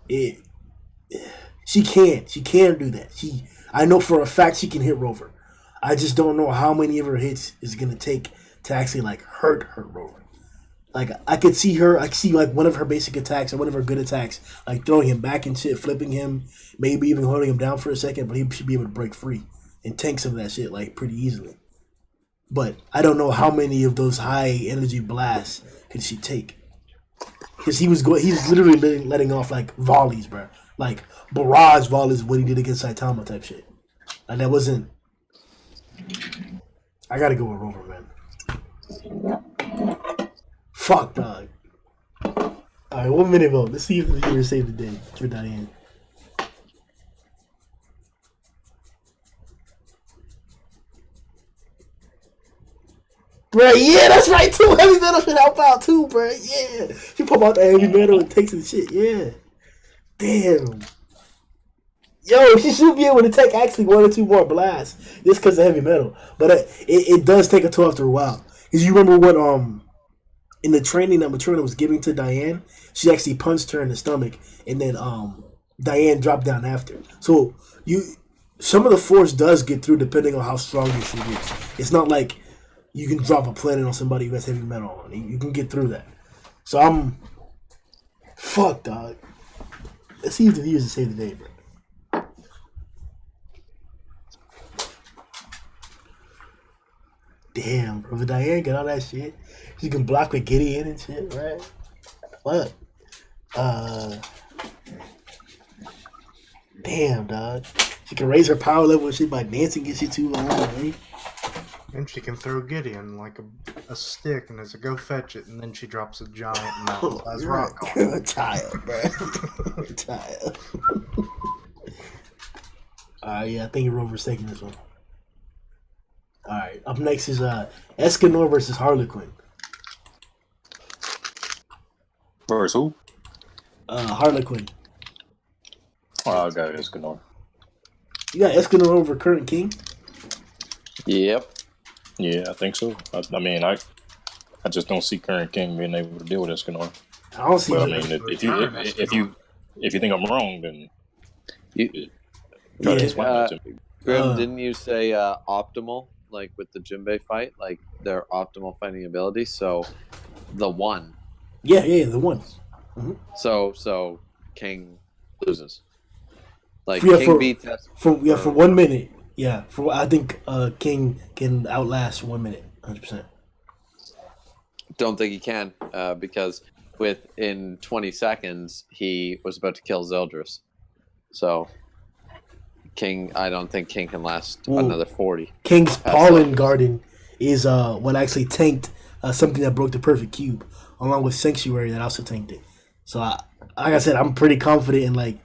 She can do that. I know for a fact she can hit Rover. I just don't know how many of her hits is gonna take to actually like hurt Rover. Like I could see like one of her basic attacks or one of her good attacks, like throwing him back and shit, flipping him, maybe even holding him down for a second, but he should be able to break free and tank some of that shit like pretty easily. But I don't know how many of those high energy blasts could she take. Because he's literally letting off like volleys, bro. Like barrage volleys, what he did against Saitama type shit. Like that wasn't. I gotta go with Rover, man. Fuck, dog. All right, 1 minute vote. Let's see if the viewer saved the day for Diane. Bruh, yeah, that's right too. Heavy metal should help out too, bruh. Yeah. She pop out the heavy metal and takes some shit, yeah. Damn. Yo, she should be able to take actually 1 or 2 more blasts just because of heavy metal. But it does take a toll after a while. Because you remember what in the training that Matrona was giving to Diane, she actually punched her in the stomach and then Diane dropped down after. So some of the force does get through depending on how strong your shit is. It's not like you can drop a planet on somebody who has heavy metal on. You can get through that. So I'm... Fuck, dog. Let's see if the viewers can save the day, bro. Damn, bro. But Diane got all that shit. She can block with Gideon and shit, right? Fuck. Damn, dog. She can raise her power level and shit by dancing and shit too long, right? And she can throw Gideon like a stick, and it's a go fetch it, and then she drops a giant metal-sized rock on You're a child, bro. You're a child. Yeah, I think Rover's taking this one. Alright, up next is Escanor versus Harlequin. Versus who? Harlequin. Oh, I got Escanor. You got Escanor over Current King? Yep. Yeah, I think so. I mean, I just don't see Current King being able to deal with Escanor. I don't see But I it. mean, if you think I'm wrong, then You, try to Yeah. explain that to me. Grim, didn't you say optimal, like with the Jinbei fight, like their optimal fighting ability? So the one. Yeah, the one. So King loses. Like Yeah, King beats us for 1 minute. Yeah, I think King can outlast 1 minute, 100%. Don't think he can, because within 20 seconds he was about to kill Zeldris. So King, I don't think King can last another 40. King's past Pollen Zeldris. Garden is what actually tanked something that broke the perfect cube, along with Sanctuary that also tanked it. So like I said, I'm pretty confident in like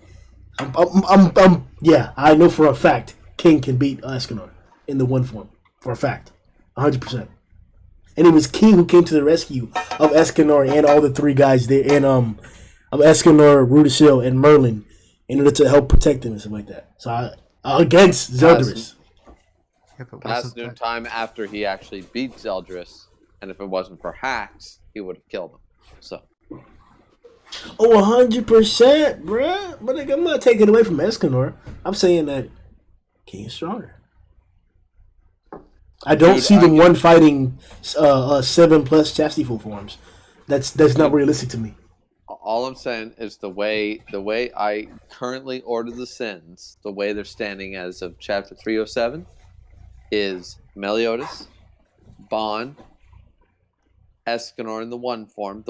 I know for a fact King can beat Escanor in the one form for a fact, 100%. And it was King who came to the rescue of Escanor and all the 3 guys there, and of Escanor, Rudishil, and Merlin, in order to help protect them and stuff like that. So against Zeldris. Yeah, but Past wasn't noon that... time after he actually beat Zeldris, and if it wasn't for hacks, he would have killed him. So Oh, 100%, bruh. But like, I'm not taking it away from Escanor. I'm saying that King is stronger. I don't Dude, see I the can- one fighting 7+ chastity full forms. That's not Dude. realistic to me. All I'm saying is the way I currently order the sins, the way they're standing as of chapter 307, is Meliodas, Bon, Escanor in the one form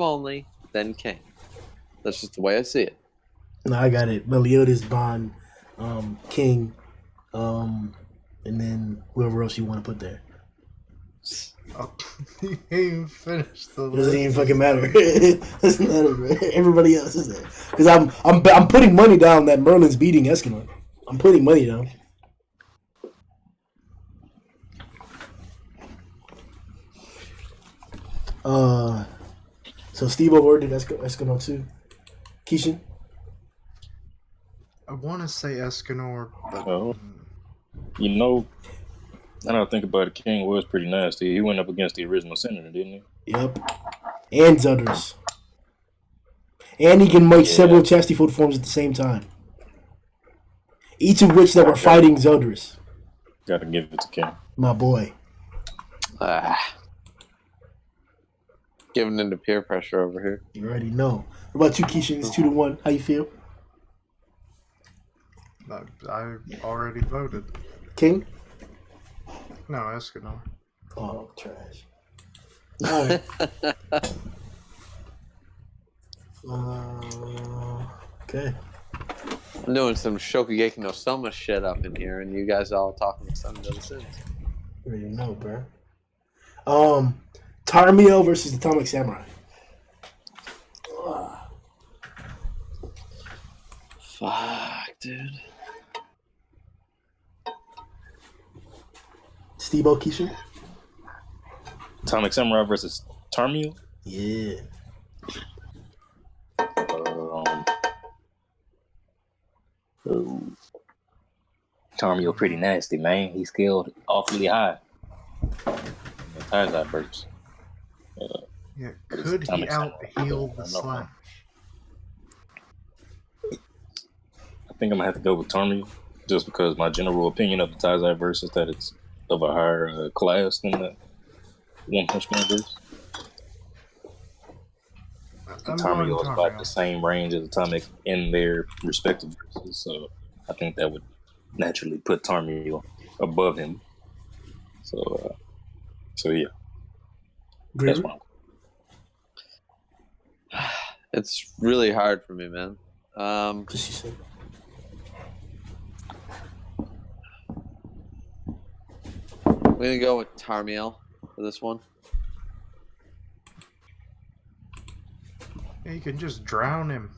only, then King. That's just the way I see it. No, I got it. Meliodas, Bond, King, and then whoever else you want to put there. Oh, he ain't even finished the It doesn't list. even fucking matter. It doesn't matter, bro. Everybody else is there because I'm putting money down that Merlin's beating Escanor. I'm putting money down. So Steve awarded Escanor too. Keishan. I want to say Escanor, but Oh, you know, now that I think about it, King was pretty nasty. He went up against the original senator, didn't he? Yep. And Zudders. And he can make Yeah. several chastity fold forms at the same time. Each of which that were fighting Zudders. Got to give it to King. My boy. Giving into peer pressure over here. You already know. What about you, Keishan? It's 2-1. How you feel? I already voted. King? No, Escanor. Oh, trash. Alright. Okay. I'm doing some Shokugeki no Soma shit up in here, and you guys all talking Sun of the Sins. You already know, bro. Tarmiel versus Atomic Samurai. Fuck, dude. Steve-O, Keisha? Atomic Samurai versus Tarmiel. Yeah. Tarmiel pretty nasty, man. He scaled awfully high. The Tarzai burst. Yeah, could he out-heal the Slash? I think I'm gonna have to go with Tarmiel, just because my general opinion of the Tarzai verse is that it's of a higher class than the One Punch Man verse. Tarmiel is about the same range as Atomic in their respective verses, so I think that would naturally put Tarmiel above him. So yeah, that's fine. It's really hard for me, man. I'm gonna go with Tarmiel for this one. Yeah, you can just drown him.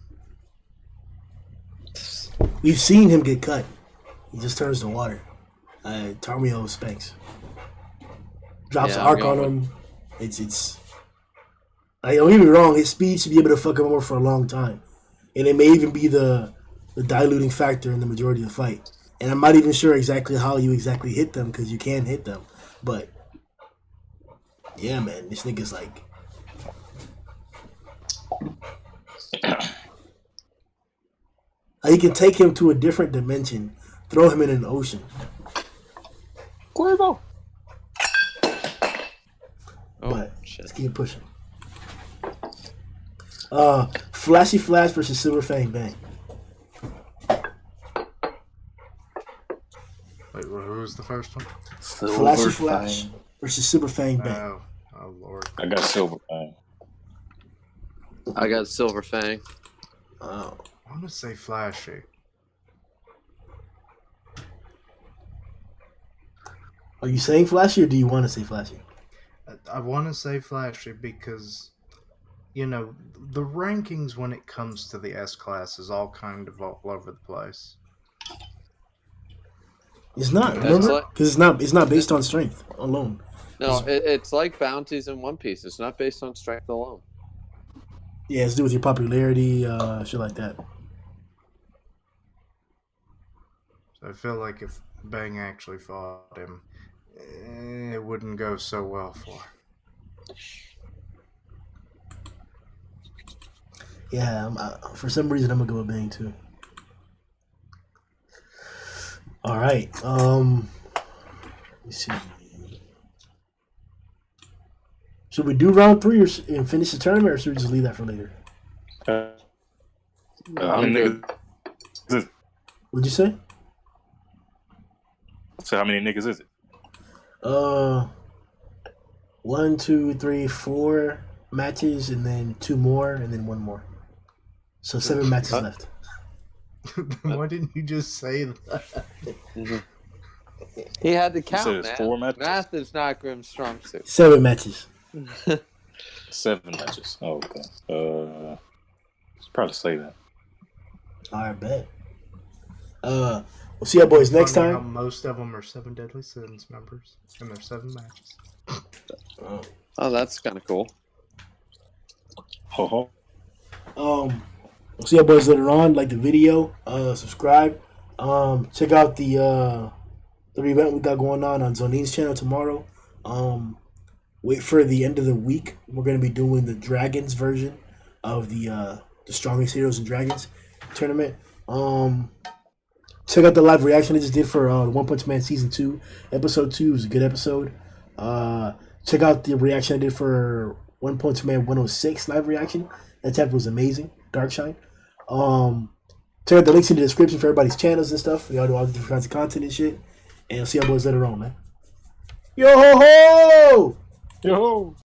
We've seen him get cut. He just turns to water. Tarmiel spanks. Drops an arc on him. It's. Don't get me wrong. His speed should be able to fuck him over for a long time, and it may even be the diluting factor in the majority of the fight. And I'm not even sure exactly how you exactly hit them because you can hit them, but yeah, man, this nigga's like. You can take him to a different dimension, throw him in an ocean. Cuervo. But let's keep pushing. Flashy Flash versus Silver Fang Bang. Wait, who was the first one? Flashy Flash versus Silver Fang Bang. Oh Lord. I got Silver Fang. I got Silver Fang. Oh. I want to say Flashy. Are you saying Flashy or do you want to say Flashy? I want to say Flashy because, you know, the rankings when it comes to the S class is all kind of all over the place. It's not, remember? Because it's not based on strength alone. No, it's like bounties in One Piece. It's not based on strength alone. Yeah, it's to do with your popularity, shit like that. So I feel like if Bang actually fought him, it wouldn't go so well for him. Yeah, for some reason I'm gonna go with Bang too. All right. Let me see. Should we do round 3 and finish the tournament, or should we just leave that for later? How many niggas is it? What'd you say? So how many niggas is it? 1, 2, 3, 4 matches, and then 2 more, and then 1 more. So 7 matches left. Why didn't you just say that? He had to count, said it's man. 4 matches? Math is not Grim's strong suit. 7 matches. 7 matches. Oh, okay. Probably say that. All right, bet. We'll see y'all boys next Funny how time. most of them are 7 Deadly Sins members, and there's 7 matches. Oh, that's kind of cool. Ho We'll see y'all boys later on. Like the video, subscribe. Check out the event we got going on Zonine's channel tomorrow. Wait for the end of the week. We're gonna be doing the Dragons version of the Strongest Heroes and Dragons tournament. Check out the live reaction I just did for One Punch Man Season 2. Episode 2 was a good episode. Check out the reaction I did for One Punch Man 106 live reaction. That chapter was amazing. Darkshine. Check out the links in the description for everybody's channels and stuff. We all do all the different kinds of content and shit. And I'll see y'all boys later on, man. Yo ho ho! Yo!